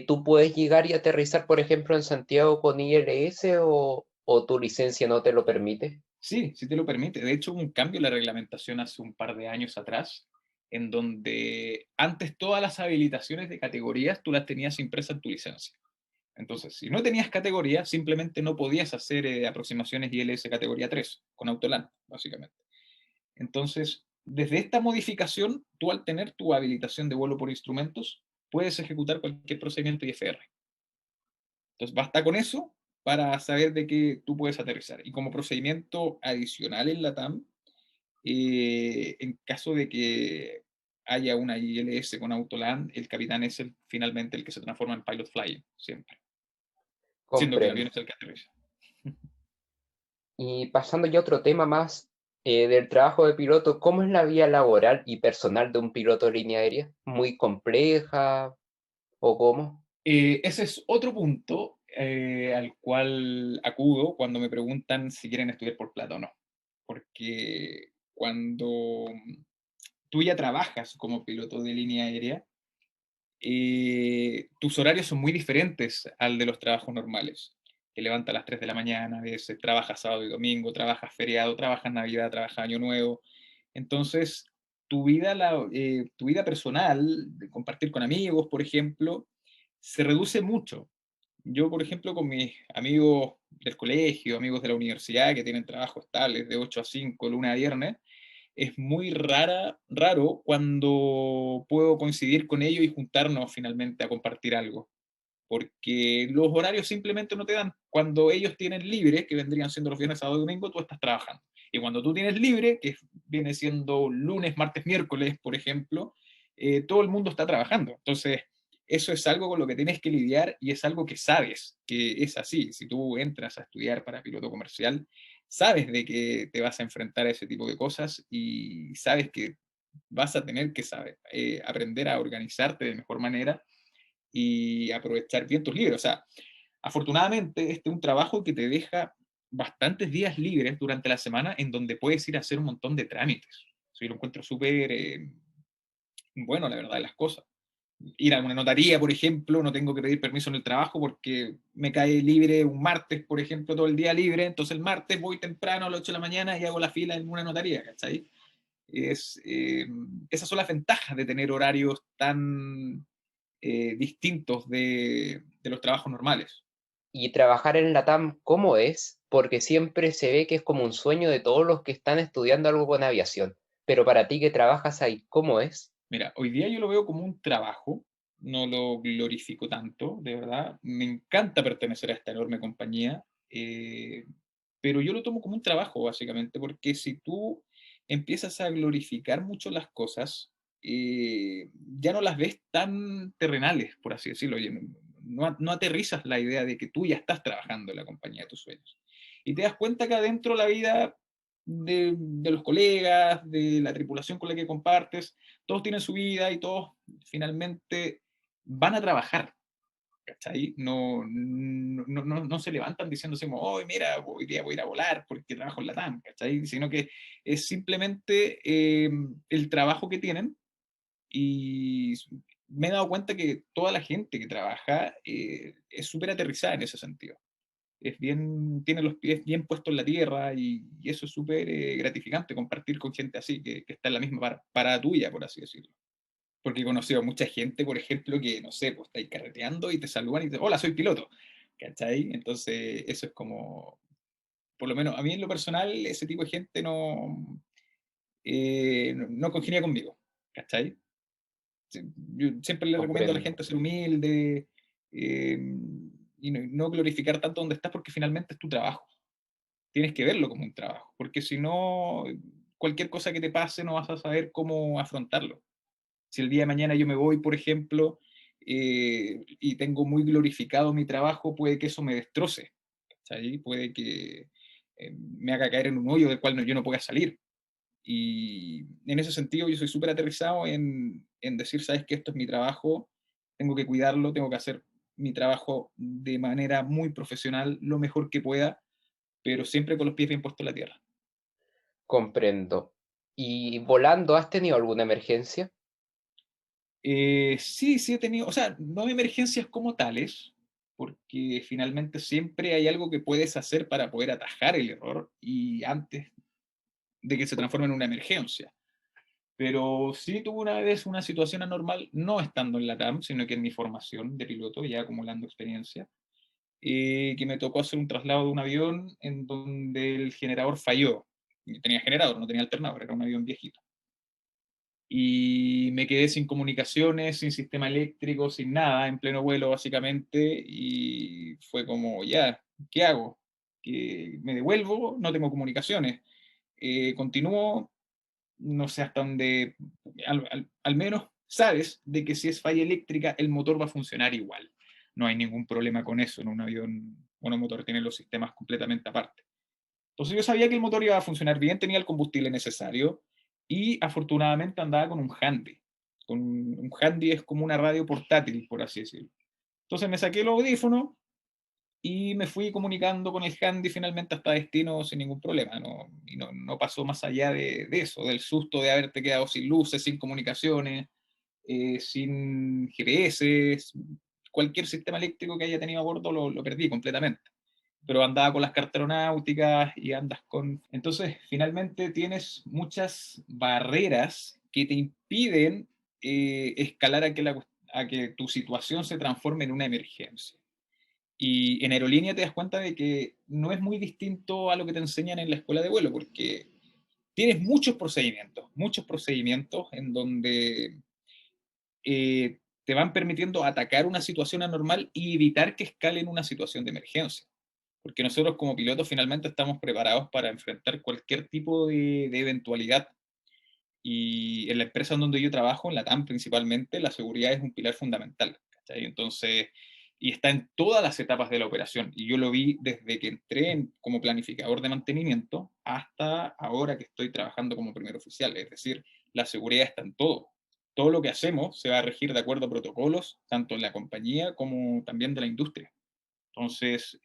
¿tú puedes llegar y aterrizar, por ejemplo, en Santiago con ILS o tu licencia no te lo permite? Sí, sí te lo permite. De hecho, hubo un cambio en la reglamentación hace un par de años atrás, en donde antes todas las habilitaciones de categorías tú las tenías impresas en tu licencia. Entonces, si no tenías categoría, simplemente no podías hacer aproximaciones ILS categoría 3 con Autoland, básicamente. Entonces, desde esta modificación, tú al tener tu habilitación de vuelo por instrumentos, puedes ejecutar cualquier procedimiento IFR. Entonces, basta con eso para saber de que tú puedes aterrizar. Y como procedimiento adicional en la TAM, en caso de que haya una ILS con Autoland, el capitán es finalmente el que se transforma en pilot flying, siempre, siendo que el Comprendo. avión es el que aterriza. Y pasando ya a otro tema más del trabajo de piloto, ¿cómo es la vida laboral y personal de un piloto de línea aérea? ¿Muy compleja o cómo? Ese es otro punto al cual acudo cuando me preguntan si quieren estudiar por plata o no. Porque cuando tú ya trabajas como piloto de línea aérea, tus horarios son muy diferentes al de los trabajos normales. Te levantas a las 3 de la mañana, a veces trabajas sábado y domingo, trabajas feriado, trabajas Navidad, trabajas Año Nuevo. Entonces, tu vida personal, de compartir con amigos, por ejemplo, se reduce mucho. Yo, por ejemplo, con mis amigos del colegio, amigos de la universidad que tienen trabajos estables de 8 a 5, lunes a viernes, es muy raro cuando puedo coincidir con ellos y juntarnos finalmente a compartir algo, porque los horarios simplemente no te dan. Cuando ellos tienen libre, que vendrían siendo los viernes, sábado y domingo, tú estás trabajando. Y cuando tú tienes libre, que viene siendo lunes, martes, miércoles, por ejemplo, todo el mundo está trabajando. Entonces, eso es algo con lo que tienes que lidiar y es algo que sabes que es así. Si tú entras a estudiar para piloto comercial, sabes de que te vas a enfrentar a ese tipo de cosas y sabes que vas a tener que saber, aprender a organizarte de mejor manera y aprovechar bien tus libros. O sea, afortunadamente, este es un trabajo que te deja bastantes días libres durante la semana en donde puedes ir a hacer un montón de trámites. Yo lo encuentro súper bueno, la verdad, de las cosas. ir a una notaría, por ejemplo, no tengo que pedir permiso en el trabajo porque me cae libre un martes, por ejemplo, todo el día libre, entonces el martes voy temprano a las 8 de la mañana y hago la fila en una notaría, ¿cachai? Esas son las ventajas de tener horarios tan distintos de los trabajos normales. Y trabajar en la TAM, ¿cómo es? Porque siempre se ve que es como un sueño de todos los que están estudiando algo con aviación. Pero para ti que trabajas ahí, ¿cómo es? Mira, hoy día yo lo veo como un trabajo, no lo glorifico tanto, de verdad. Me encanta pertenecer a esta enorme compañía, pero yo lo tomo como un trabajo, básicamente, porque si tú empiezas a glorificar mucho las cosas, ya no las ves tan terrenales, por así decirlo. Oye, no aterrizas la idea de que tú ya estás trabajando en la compañía de tus sueños. Y te das cuenta que adentro la vida de los colegas, de la tripulación con la que compartes, todos tienen su vida y todos finalmente van a trabajar, ¿cachai? No se levantan diciendo así como, oh, mira, hoy día voy a ir a volar porque trabajo en la TAM, ¿cachai? Sino que es simplemente el trabajo que tienen y me he dado cuenta que toda la gente que trabaja es súper aterrizada en ese sentido. Tiene los pies bien puestos en la tierra y eso es súper gratificante compartir con gente así, que está en la misma parada tuya, por así decirlo. Porque he conocido a mucha gente, por ejemplo, que, no sé, pues estáis carreteando y te saludan y te hola, soy piloto, ¿cachai? Entonces, eso es como, por lo menos a mí en lo personal, ese tipo de gente no congenia conmigo, ¿cachai? Yo siempre le recomiendo a la Comprendo. gente ser humilde eh, y no glorificar tanto donde estás porque finalmente es tu trabajo. Tienes que verlo como un trabajo, porque si no, cualquier cosa que te pase no vas a saber cómo afrontarlo. Si el día de mañana yo me voy, por ejemplo, y tengo muy glorificado mi trabajo, puede que eso me destroce, ¿cachai? Puede que me haga caer en un hoyo del cual yo no pueda salir. Y en ese sentido yo soy súper aterrizado en decir, sabes que esto es mi trabajo, tengo que cuidarlo, tengo que hacer mi trabajo de manera muy profesional, lo mejor que pueda, pero siempre con los pies bien puestos en la tierra. Comprendo. ¿Y volando has tenido alguna emergencia? Sí, sí he tenido, o sea, no hay emergencias como tales, porque finalmente siempre hay algo que puedes hacer para poder atajar el error y antes de que se transforme en una emergencia. Pero sí tuve una vez una situación anormal, no estando en la TAM, sino que en mi formación de piloto, ya acumulando experiencia, que me tocó hacer un traslado de un avión en donde el generador falló. Tenía generador, no tenía alternador, era un avión viejito. Y me quedé sin comunicaciones, sin sistema eléctrico, sin nada, en pleno vuelo básicamente, y fue como, ya, ¿qué hago? ¿Que me devuelvo? No tengo comunicaciones. Continúo, no sé hasta dónde, al menos sabes de que si es falla eléctrica, el motor va a funcionar igual. No hay ningún problema con eso en un avión, un motor tiene los sistemas completamente aparte. Entonces yo sabía que el motor iba a funcionar bien, tenía el combustible necesario y afortunadamente andaba con un handy. Un handy es como una radio portátil, por así decirlo. Entonces me saqué el audífono y me fui comunicando con el handy finalmente hasta destino sin ningún problema. No pasó más allá de eso, del susto de haberte quedado sin luces, sin comunicaciones, sin GPS, cualquier sistema eléctrico que haya tenido a bordo lo perdí completamente, pero andaba con las cartas aeronáuticas y andas con... Entonces, finalmente tienes muchas barreras que te impiden escalar a que tu situación se transforme en una emergencia. Y en aerolínea te das cuenta de que no es muy distinto a lo que te enseñan en la escuela de vuelo, porque tienes muchos procedimientos en donde te van permitiendo atacar una situación anormal y evitar que escale en una situación de emergencia. Porque nosotros como pilotos finalmente estamos preparados para enfrentar cualquier tipo de eventualidad. Y en la empresa en donde yo trabajo, en la TAM principalmente, la seguridad es un pilar fundamental, ¿cachai? Entonces, y está en todas las etapas de la operación. Y yo lo vi desde que entré como planificador de mantenimiento hasta ahora que estoy trabajando como primer oficial. Es decir, la seguridad está en todo. Todo lo que hacemos se va a regir de acuerdo a protocolos, tanto en la compañía como también de la industria. Entonces,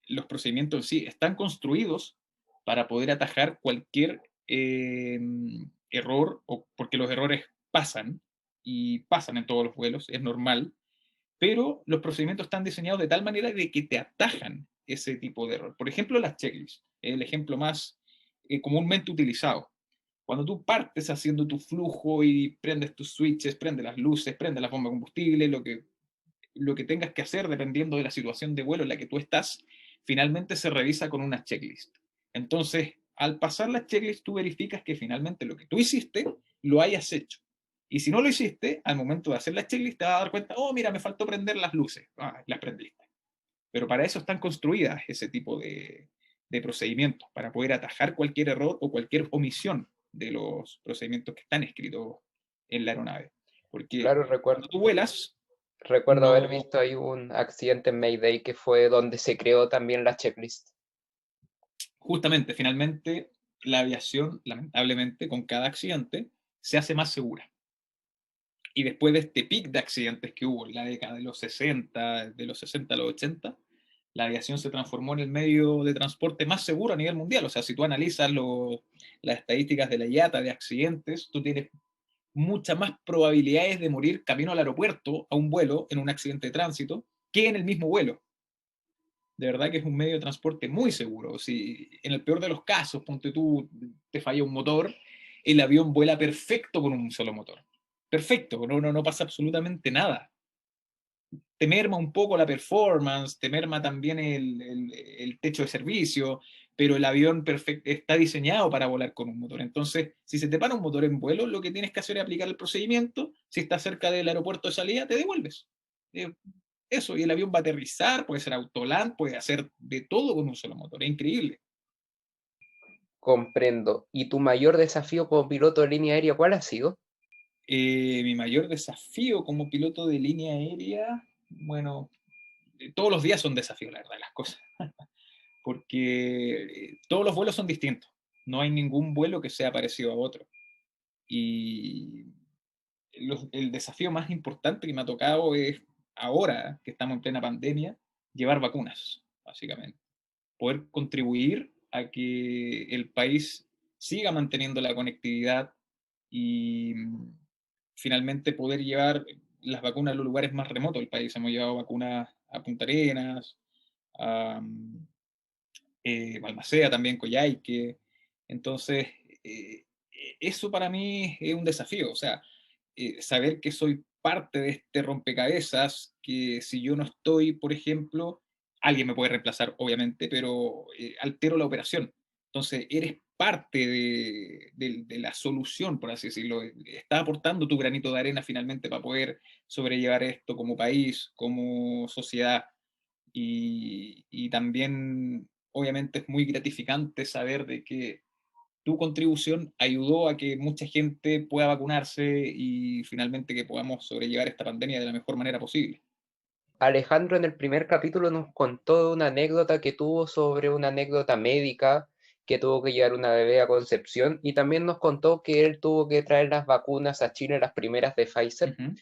los procedimientos en sí están construidos para poder atajar cualquier error, o porque los errores pasan y pasan en todos los vuelos, es normal, pero los procedimientos están diseñados de tal manera de que te atajan ese tipo de error. Por ejemplo, las checklists, el ejemplo más comúnmente utilizado. Cuando tú partes haciendo tu flujo y prendes tus switches, prendes las luces, prendes la bomba de combustible, lo que tengas que hacer dependiendo de la situación de vuelo en la que tú estás, finalmente se revisa con una checklist. Entonces, al pasar la checklist, tú verificas que finalmente lo que tú hiciste lo hayas hecho. Y si no lo hiciste, al momento de hacer la checklist te vas a dar cuenta, oh, mira, me faltó prender las luces. Ah, las prendiste. Pero para eso están construidas ese tipo de procedimientos, para poder atajar cualquier error o cualquier omisión de los procedimientos que están escritos en la aeronave. Porque Claro, cuando tú vuelas, recuerdo haber no, visto ahí un accidente en Mayday que fue donde se creó también la checklist. justamente, finalmente, la aviación, lamentablemente, con cada accidente, se hace más segura. Y después de este pic de accidentes que hubo en la década de los 60 a los 80, la aviación se transformó en el medio de transporte más seguro a nivel mundial. O sea, si tú analizas las estadísticas de la IATA de accidentes, tú tienes muchas más probabilidades de morir camino al aeropuerto a un vuelo en un accidente de tránsito que en el mismo vuelo. De verdad que es un medio de transporte muy seguro. Si en el peor de los casos, ponte tú, te falla un motor, el avión vuela perfecto con un solo motor. Perfecto, no pasa absolutamente nada. Te merma un poco la performance, te merma también el techo de servicio, pero el avión está diseñado para volar con un motor. Entonces, si se te para un motor en vuelo, lo que tienes que hacer es aplicar el procedimiento. Si estás cerca del aeropuerto de salida, te devuelves. Eh, Eso, y el avión va a aterrizar, puede ser autoland, puede hacer de todo con un solo motor. Es increíble. Comprendo. ¿Y tu mayor desafío como piloto de línea aérea cuál ha sido? Mi mayor desafío como piloto de línea aérea, bueno, todos los días son desafíos, la verdad, las cosas. Porque todos los vuelos son distintos. No hay ningún vuelo que sea parecido a otro. Y el desafío más importante que me ha tocado es, ahora que estamos en plena pandemia, llevar vacunas, básicamente. Poder contribuir a que el país siga manteniendo la conectividad y finalmente poder llevar las vacunas a los lugares más remotos del país. Hemos llevado vacunas a Punta Arenas, a Balmaceda también, Coyhaique. Entonces, eh, eso para mí es un desafío, o sea, saber que soy parte de este rompecabezas, que si yo no estoy, por ejemplo, alguien me puede reemplazar, obviamente, pero altero la operación. Entonces, eres parte de la solución, por así decirlo. Estás aportando tu granito de arena finalmente para poder sobrellevar esto como país, como sociedad. Y también, obviamente, es muy gratificante saber de que tu contribución ayudó a que mucha gente pueda vacunarse y finalmente que podamos sobrellevar esta pandemia de la mejor manera posible. Alejandro en el primer capítulo nos contó una anécdota que tuvo sobre una anécdota médica que tuvo que llevar una bebé a Concepción y también nos contó que él tuvo que traer las vacunas a Chile, las primeras de Pfizer, Ujú.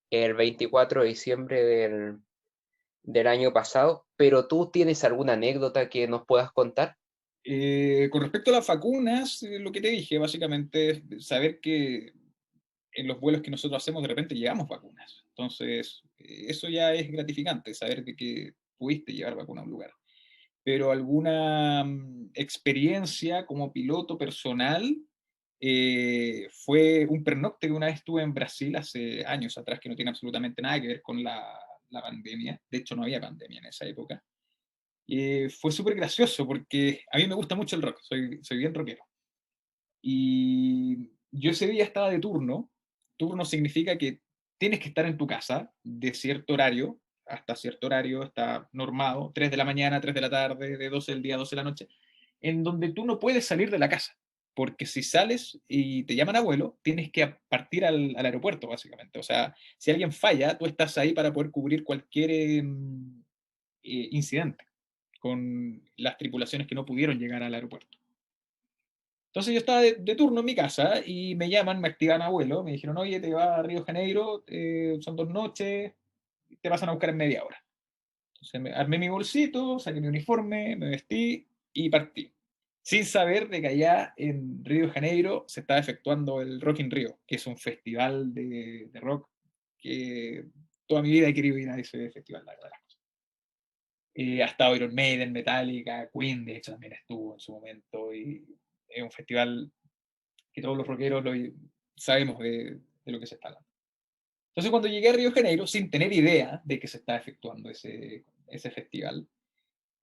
el 24 de diciembre del año pasado, pero tú tienes alguna anécdota que nos puedas contar. Con respecto a las vacunas, lo que te dije, básicamente es saber que en los vuelos que nosotros hacemos de repente llevamos vacunas. Entonces, eso ya es gratificante, saber de que pudiste llevar vacuna a un lugar. Pero alguna experiencia como piloto personal fue un pernocte que una vez estuve en Brasil hace años atrás, que no tiene absolutamente nada que ver con la pandemia. De hecho, no había pandemia en esa época. Fue súper gracioso porque a mí me gusta mucho el rock, soy bien rockero. Y yo ese día estaba de turno. Turno significa que tienes que estar en tu casa de cierto horario hasta cierto horario, está normado, 3 de la mañana, 3 de la tarde, de 12 del día a 12 de la noche, en donde tú no puedes salir de la casa. Porque si sales y te llaman abuelo, tienes que partir al aeropuerto, básicamente. O sea, si alguien falla, tú estás ahí para poder cubrir cualquier incidente con las tripulaciones que no pudieron llegar al aeropuerto. Entonces yo estaba de turno en mi casa y me llaman, me activan abuelo, me dijeron, oye, te vas a Río de Janeiro, son 2 noches, te pasan a buscar en media hora. Entonces armé mi bolsito, saqué mi uniforme, me vestí y partí. sin saber de que allá en Río de Janeiro se estaba efectuando el Rock in Rio, que es un festival de rock que toda mi vida he querido ir a ese festival, la verdad. Ha estado Iron Maiden, Metallica, Queen, de hecho también estuvo en su momento, y es un festival que todos los rockeros sabemos de lo que se está hablando. Entonces cuando llegué a Río de Janeiro, sin tener idea de que se estaba efectuando ese festival,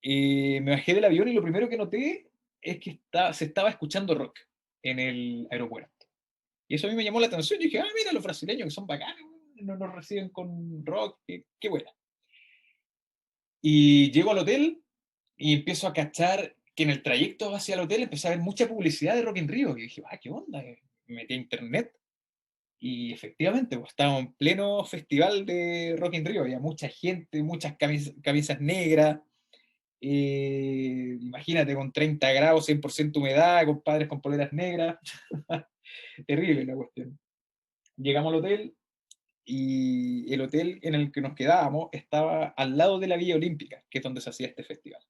me bajé del avión y lo primero que noté es que se estaba escuchando rock en el aeropuerto. Y eso a mí me llamó la atención. Yo dije, mira, los brasileños que son bacanos, nos reciben con rock, qué buena. Y llego al hotel y empiezo a cachar que en el trayecto hacia el hotel empecé a ver mucha publicidad de Rock in Rio. Y dije, ¿qué onda? Me metí a internet y efectivamente, pues, estaba en pleno festival de Rock in Rio. Había mucha gente, muchas camisas negras. Imagínate, con 30 grados, 100% humedad, compadres con poleras negras. Terrible la cuestión. Llegamos al hotel y el hotel en el que nos quedábamos estaba al lado de la Villa Olímpica, que es donde se hacía este festival.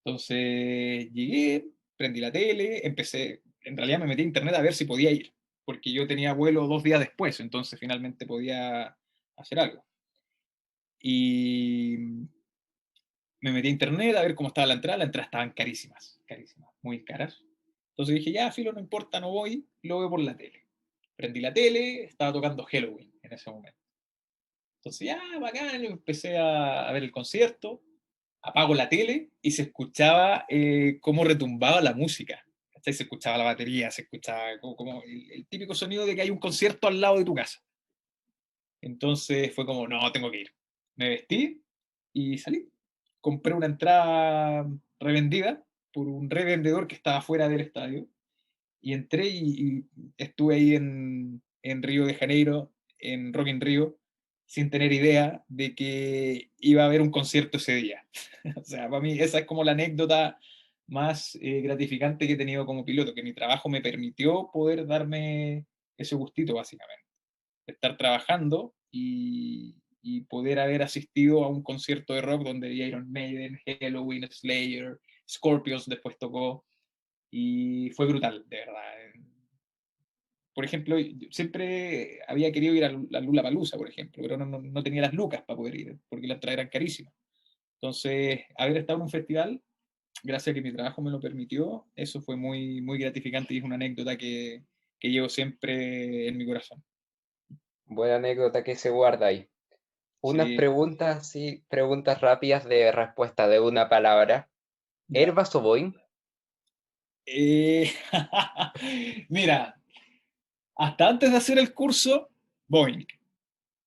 Entonces llegué, prendí la tele, empecé, en realidad me metí a internet a ver si podía ir, porque yo tenía vuelo 2 días después, entonces finalmente podía hacer algo. Y me metí a internet a ver cómo estaba las entradas estaban carísimas, carísimas, muy caras. Entonces dije, ya, filo, no importa, no voy, lo veo por la tele. Prendí la tele, estaba tocando Halloween en ese momento. Entonces ya, bacán, empecé a ver el concierto, apago la tele y se escuchaba cómo retumbaba la música. ¿Cachai? Se escuchaba la batería, se escuchaba como el típico sonido de que hay un concierto al lado de tu casa. Entonces fue como, no, tengo que ir. Me vestí y salí. Compré una entrada revendida por un revendedor que estaba fuera del estadio y entré y estuve ahí en Río de Janeiro, en Rock in Rio, sin tener idea de que iba a haber un concierto ese día. O sea, para mí esa es como la anécdota más gratificante que he tenido como piloto, que mi trabajo me permitió poder darme ese gustito, básicamente. Estar trabajando y poder haber asistido a un concierto de rock donde había Iron Maiden, Halloween, Slayer, Scorpions después tocó, y fue brutal, de verdad. Por ejemplo, siempre había querido ir a la Lollapalooza, por ejemplo, pero no tenía las lucas para poder ir, porque las entradas eran carísimas. Entonces, haber estado en un festival, gracias a que mi trabajo me lo permitió, eso fue muy, muy gratificante y es una anécdota que llevo siempre en mi corazón. Buena anécdota que se guarda ahí. Unas Sí, preguntas, sí, preguntas rápidas de respuesta de una palabra. ya. ¿Airbus o Boeing? Eh, Mira, hasta antes de hacer el curso, Boeing.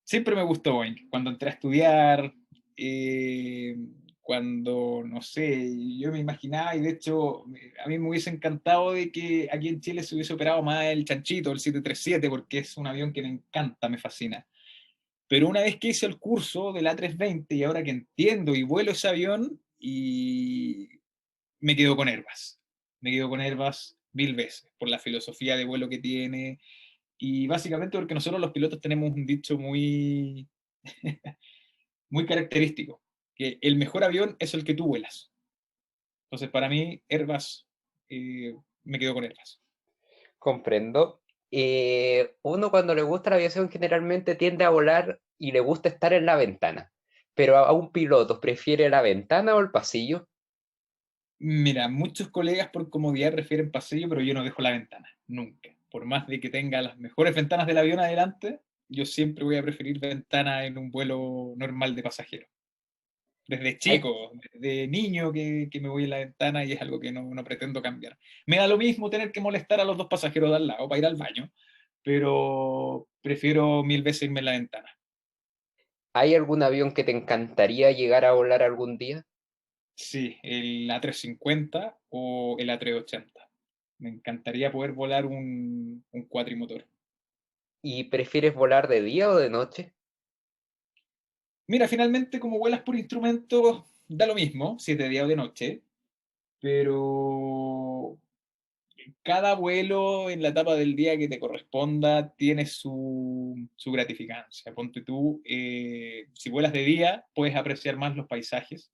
Siempre me gustó Boeing. Cuando entré a estudiar, eh, cuando, no sé, yo me imaginaba, y de hecho a mí me hubiese encantado de que aquí en Chile se hubiese operado más el chanchito, el 737, porque es un avión que me encanta, me fascina. Pero una vez que hice el curso del A320 y ahora que entiendo y vuelo ese avión, y me quedo con Airbus. Me quedo con Airbus 1000 veces, por la filosofía de vuelo que tiene, y básicamente porque nosotros los pilotos tenemos un dicho muy, muy característico, que el mejor avión es el que tú vuelas. Entonces, para mí, Airbus, me quedo con Airbus. Comprendo. Uno cuando le gusta la aviación generalmente tiende a volar y le gusta estar en la ventana. Pero a un piloto, ¿prefiere la ventana o el pasillo? Mira, muchos colegas por comodidad prefieren pasillo, pero yo no dejo la ventana, nunca. Por más de que tenga las mejores ventanas del avión adelante, yo siempre voy a preferir ventana en un vuelo normal de pasajero. Desde Hay, chico, desde niño que me voy en la ventana y es algo que no pretendo cambiar. Me da lo mismo tener que molestar a los dos pasajeros de al lado para ir al baño, pero prefiero 1000 veces irme en la ventana. ¿Hay algún avión que te encantaría llegar a volar algún día? Sí, el A350 o el A380. Me encantaría poder volar un cuatrimotor. ¿Y prefieres volar de día o de noche? Mira, finalmente como vuelas por instrumentos, da lo mismo si es de día o de noche, pero cada vuelo en la etapa del día que te corresponda tiene su gratificancia. Ponte tú, si vuelas de día, puedes apreciar más los paisajes,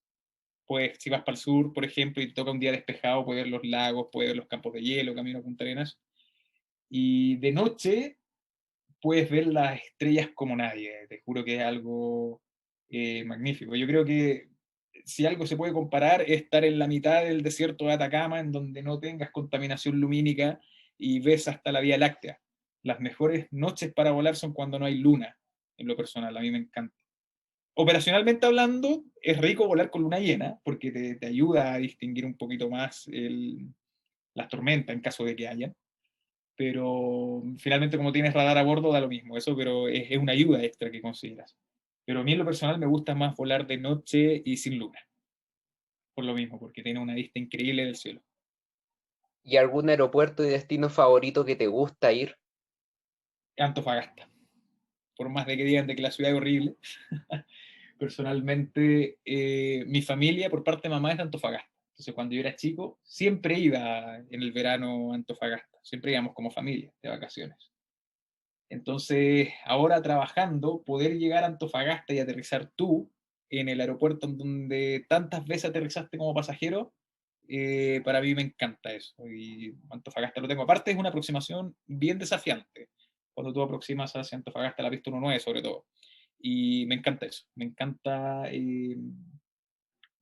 Pues si vas para el sur, por ejemplo, y te toca un día despejado, puedes ver los lagos, puedes ver los campos de hielo, camino a Punta Arenas. Y de noche puedes ver las estrellas como nadie. Te juro que es algo magnífico. Yo creo que si algo se puede comparar es estar en la mitad del desierto de Atacama, en donde no tengas contaminación lumínica y ves hasta la Vía Láctea. Las mejores noches para volar son cuando no hay luna, en lo personal, a mí me encanta. Operacionalmente hablando, es rico volar con luna llena, porque te ayuda a distinguir un poquito más las tormentas en caso de que haya, pero finalmente como tienes radar a bordo da lo mismo, eso, pero es una ayuda extra que consideras. Pero a mí en lo personal me gusta más volar de noche y sin luna, por lo mismo, porque tiene una vista increíble del cielo. ¿Y algún aeropuerto y destino favorito que te gusta ir? Antofagasta, por más de que digan de que la ciudad es horrible, personalmente mi familia por parte de mamá es de Antofagasta. Entonces cuando yo era chico siempre iba en el verano a Antofagasta, siempre íbamos como familia de vacaciones. Entonces, ahora trabajando, poder llegar a Antofagasta y aterrizar tú en el aeropuerto en donde tantas veces aterrizaste como pasajero, para mí me encanta eso. Y Antofagasta lo tengo. Aparte, es una aproximación bien desafiante. Cuando tú aproximas hacia Antofagasta, la pista 19 sobre todo. Y me encanta eso. Me encanta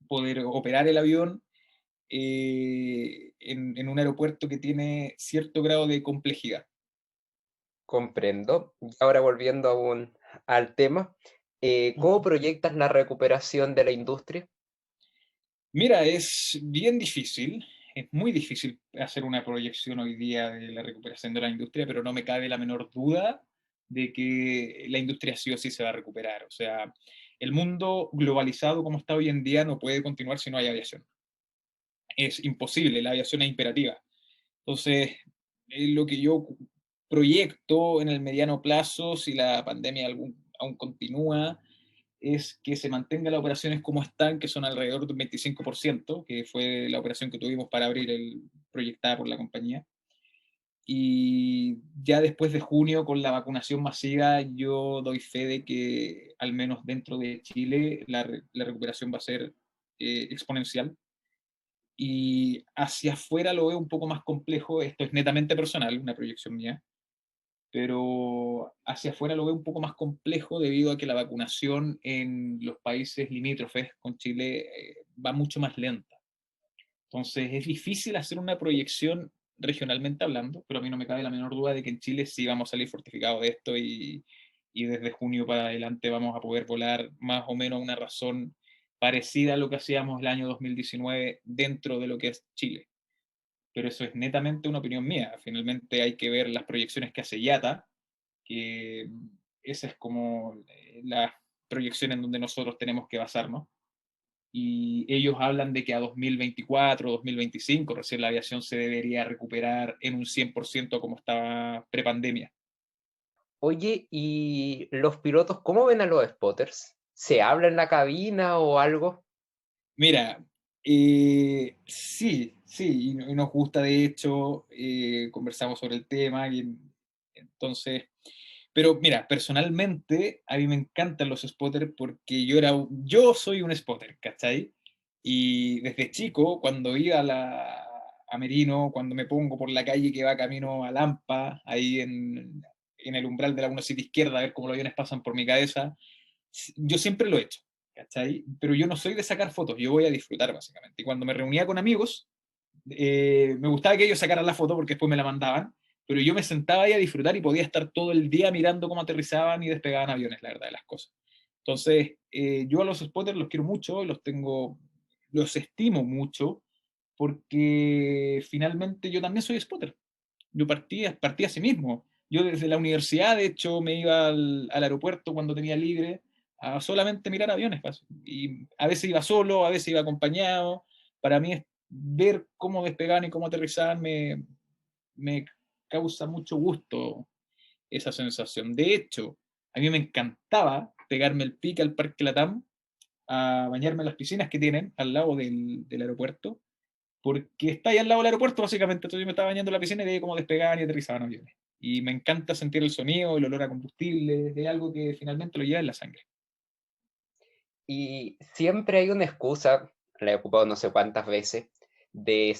poder operar el avión en un aeropuerto que tiene cierto grado de complejidad. Comprendo. Y ahora volviendo al tema, ¿cómo proyectas la recuperación de la industria? Mira, es bien difícil, es muy difícil hacer una proyección hoy día de la recuperación de la industria, pero no me cabe la menor duda de que la industria sí o sí se va a recuperar. O sea, el mundo globalizado como está hoy en día no puede continuar si no hay aviación. Es imposible, la aviación es imperativa. Entonces, lo que yo proyecto en el mediano plazo, si la pandemia aún continúa, es que se mantengan las operaciones como están, que son alrededor de un 25%, que fue la operación que tuvimos para abrir proyectada por la compañía. Y ya después de junio, con la vacunación masiva, yo doy fe de que al menos dentro de Chile la recuperación va a ser exponencial. Y hacia afuera lo veo un poco más complejo, esto es netamente personal, una proyección mía, pero hacia afuera lo veo un poco más complejo debido a que la vacunación en los países limítrofes con Chile va mucho más lenta. Entonces es difícil hacer una proyección regionalmente hablando, pero a mí no me cabe la menor duda de que en Chile sí vamos a salir fortificados de esto y desde junio para adelante vamos a poder volar más o menos a una razón parecida a lo que hacíamos el año 2019 dentro de lo que es Chile. Pero eso es netamente una opinión mía. Finalmente hay que ver las proyecciones que hace IATA, que esa es como la proyección en donde nosotros tenemos que basarnos. Y ellos hablan de que a 2024, 2025, recién la aviación se debería recuperar en un 100% como estaba prepandemia. Oye, ¿y los pilotos cómo ven a los spotters? ¿Se habla en la cabina o algo? Mira, sí, sí, y nos gusta de hecho, conversamos sobre el tema, y entonces, pero mira, personalmente a mí me encantan los spotters porque yo soy un spotter, ¿cachai? Y desde chico, cuando iba a Merino, cuando me pongo por la calle que va camino a Lampa, ahí en el umbral de la 1 City izquierda, a ver cómo los aviones pasan por mi cabeza, yo siempre lo he hecho, ¿cachai? Pero yo no soy de sacar fotos, yo voy a disfrutar básicamente. Y cuando me reunía con amigos, me gustaba que ellos sacaran la foto porque después me la mandaban, pero yo me sentaba ahí a disfrutar y podía estar todo el día mirando cómo aterrizaban y despegaban aviones, la verdad de las cosas. Entonces, yo a los spotters los quiero mucho, los estimo mucho, porque finalmente yo también soy spotter. Yo partí así mismo. Yo desde la universidad, de hecho, me iba al aeropuerto cuando tenía libre a solamente mirar aviones. Y a veces iba solo, a veces iba acompañado. Para mí ver cómo despegaban y cómo aterrizaban me causa mucho gusto esa sensación. De hecho, a mí me encantaba pegarme el pique al Parque Latam a bañarme en las piscinas que tienen al lado del aeropuerto, porque está ahí al lado del aeropuerto, básicamente. Entonces yo me estaba bañando en la piscina y veía cómo despegaban y aterrizaban aviones. Y me encanta sentir el sonido, el olor a combustible, es algo que finalmente lo lleva en la sangre. Y siempre hay una excusa, la he ocupado no sé cuántas veces, de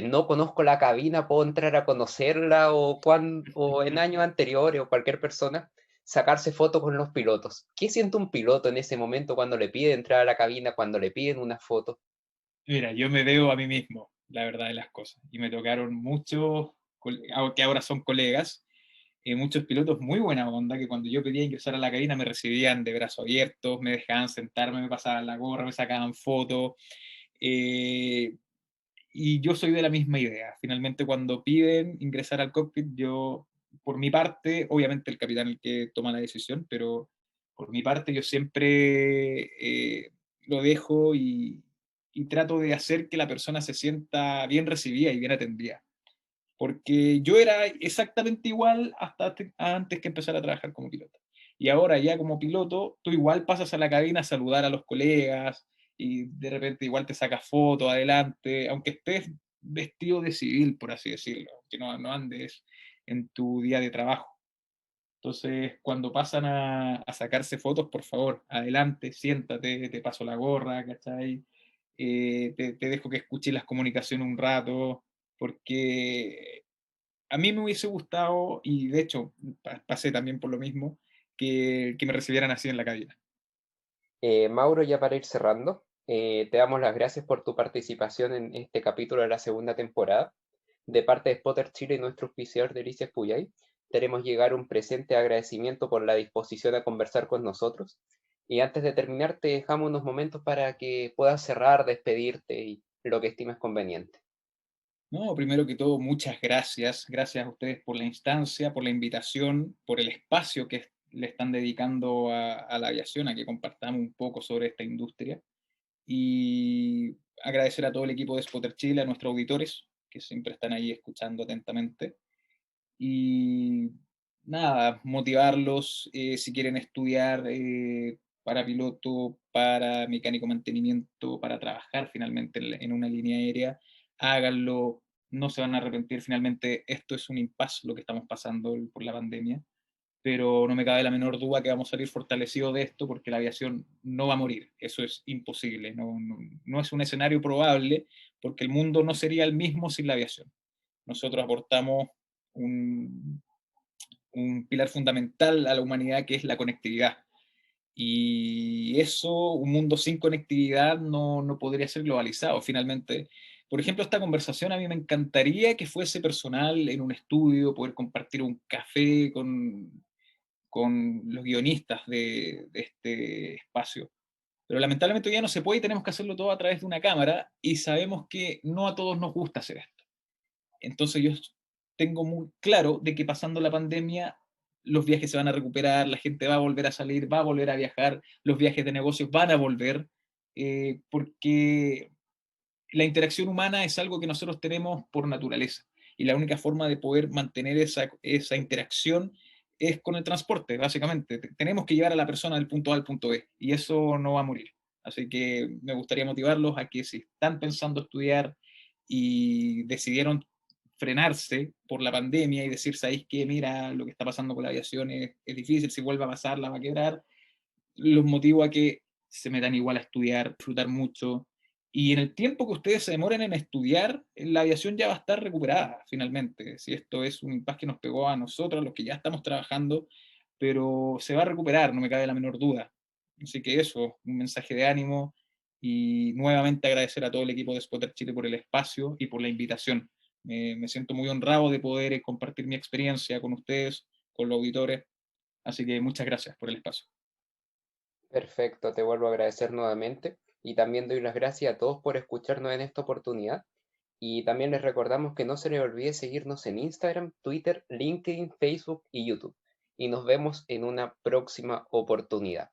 no conozco la cabina, puedo entrar a conocerla o en años anteriores o cualquier persona, sacarse fotos con los pilotos. ¿Qué siente un piloto en ese momento cuando le pide entrar a la cabina, cuando le piden una foto? Mira, yo me veo a mí mismo, la verdad de las cosas. Y me tocaron muchos, que ahora son colegas, muchos pilotos muy buena onda, que cuando yo pedía ingresar a la cabina me recibían de brazos abiertos, me dejaban sentarme, me pasaban la gorra, me sacaban fotos. eh, y yo soy de la misma idea. Finalmente, cuando piden ingresar al cockpit, yo, por mi parte, obviamente el capitán es el que toma la decisión, pero por mi parte yo siempre lo dejo y trato de hacer que la persona se sienta bien recibida y bien atendida. Porque yo era exactamente igual hasta antes que empezar a trabajar como piloto. Y ahora ya como piloto, tú igual pasas a la cabina a saludar a los colegas y de repente igual te sacas fotos adelante, aunque estés vestido de civil, por así decirlo, que no andes en tu día de trabajo. Entonces, cuando pasan a sacarse fotos, por favor, adelante, siéntate, te paso la gorra, ¿cachai? Te dejo que escuches las comunicaciones un rato, porque a mí me hubiese gustado, y de hecho pasé también por lo mismo, que me recibieran así en la cabina. Mauro, ya para ir cerrando, te damos las gracias por tu participación en este capítulo de la segunda temporada. De parte de Spotter Chile y nuestro auspiciador Delicias Puyay, queremos llegar un presente agradecimiento por la disposición a conversar con nosotros. Y antes de terminar, te dejamos unos momentos para que puedas cerrar, despedirte y lo que estimes conveniente. No, primero que todo, muchas gracias. Gracias a ustedes por la instancia, por la invitación, por el espacio que le están dedicando a la aviación, a que compartamos un poco sobre esta industria. Y agradecer a todo el equipo de Spotter Chile, a nuestros auditores, que siempre están ahí escuchando atentamente. Y nada, motivarlos si quieren estudiar para piloto, para mecánico mantenimiento, para trabajar finalmente en una línea aérea, háganlo, no se van a arrepentir. Finalmente, esto es un impasse lo que estamos pasando por la pandemia, pero no me cabe la menor duda que vamos a salir fortalecidos de esto porque la aviación no va a morir, eso es imposible, no es un escenario probable porque el mundo no sería el mismo sin la aviación. Nosotros aportamos un, un pilar fundamental a la humanidad que es la conectividad. Y eso, un mundo sin conectividad no podría ser globalizado. Finalmente, por ejemplo, esta conversación a mí me encantaría que fuese personal en un estudio, poder compartir un café con los guionistas de este espacio. Pero lamentablemente hoy ya no se puede y tenemos que hacerlo todo a través de una cámara y sabemos que no a todos nos gusta hacer esto. Entonces yo tengo muy claro de que pasando la pandemia los viajes se van a recuperar, la gente va a volver a salir, va a volver a viajar, los viajes de negocios van a volver, porque la interacción humana es algo que nosotros tenemos por naturaleza. Y la única forma de poder mantener esa interacción es con el transporte, básicamente. Tenemos que llevar a la persona del punto A al punto B, y eso no va a morir. Así que me gustaría motivarlos a que si están pensando estudiar y decidieron frenarse por la pandemia y decir, ¿sabéis qué? Mira, lo que está pasando con la aviación es difícil, si vuelve a pasar, la va a quebrar. Los motivo a que se metan igual a estudiar, disfrutar mucho. Y en el tiempo que ustedes se demoren en estudiar, la aviación ya va a estar recuperada finalmente. Si esto es un impasse que nos pegó a nosotros, los que ya estamos trabajando, pero se va a recuperar, no me cabe la menor duda. Así que eso, un mensaje de ánimo y nuevamente agradecer a todo el equipo de Spotter Chile por el espacio y por la invitación. Me siento muy honrado de poder compartir mi experiencia con ustedes, con los auditores. Así que muchas gracias por el espacio. Perfecto, te vuelvo a agradecer nuevamente y también doy las gracias a todos por escucharnos en esta oportunidad. Y también les recordamos que no se les olvide seguirnos en Instagram, Twitter, LinkedIn, Facebook y YouTube. Y nos vemos en una próxima oportunidad.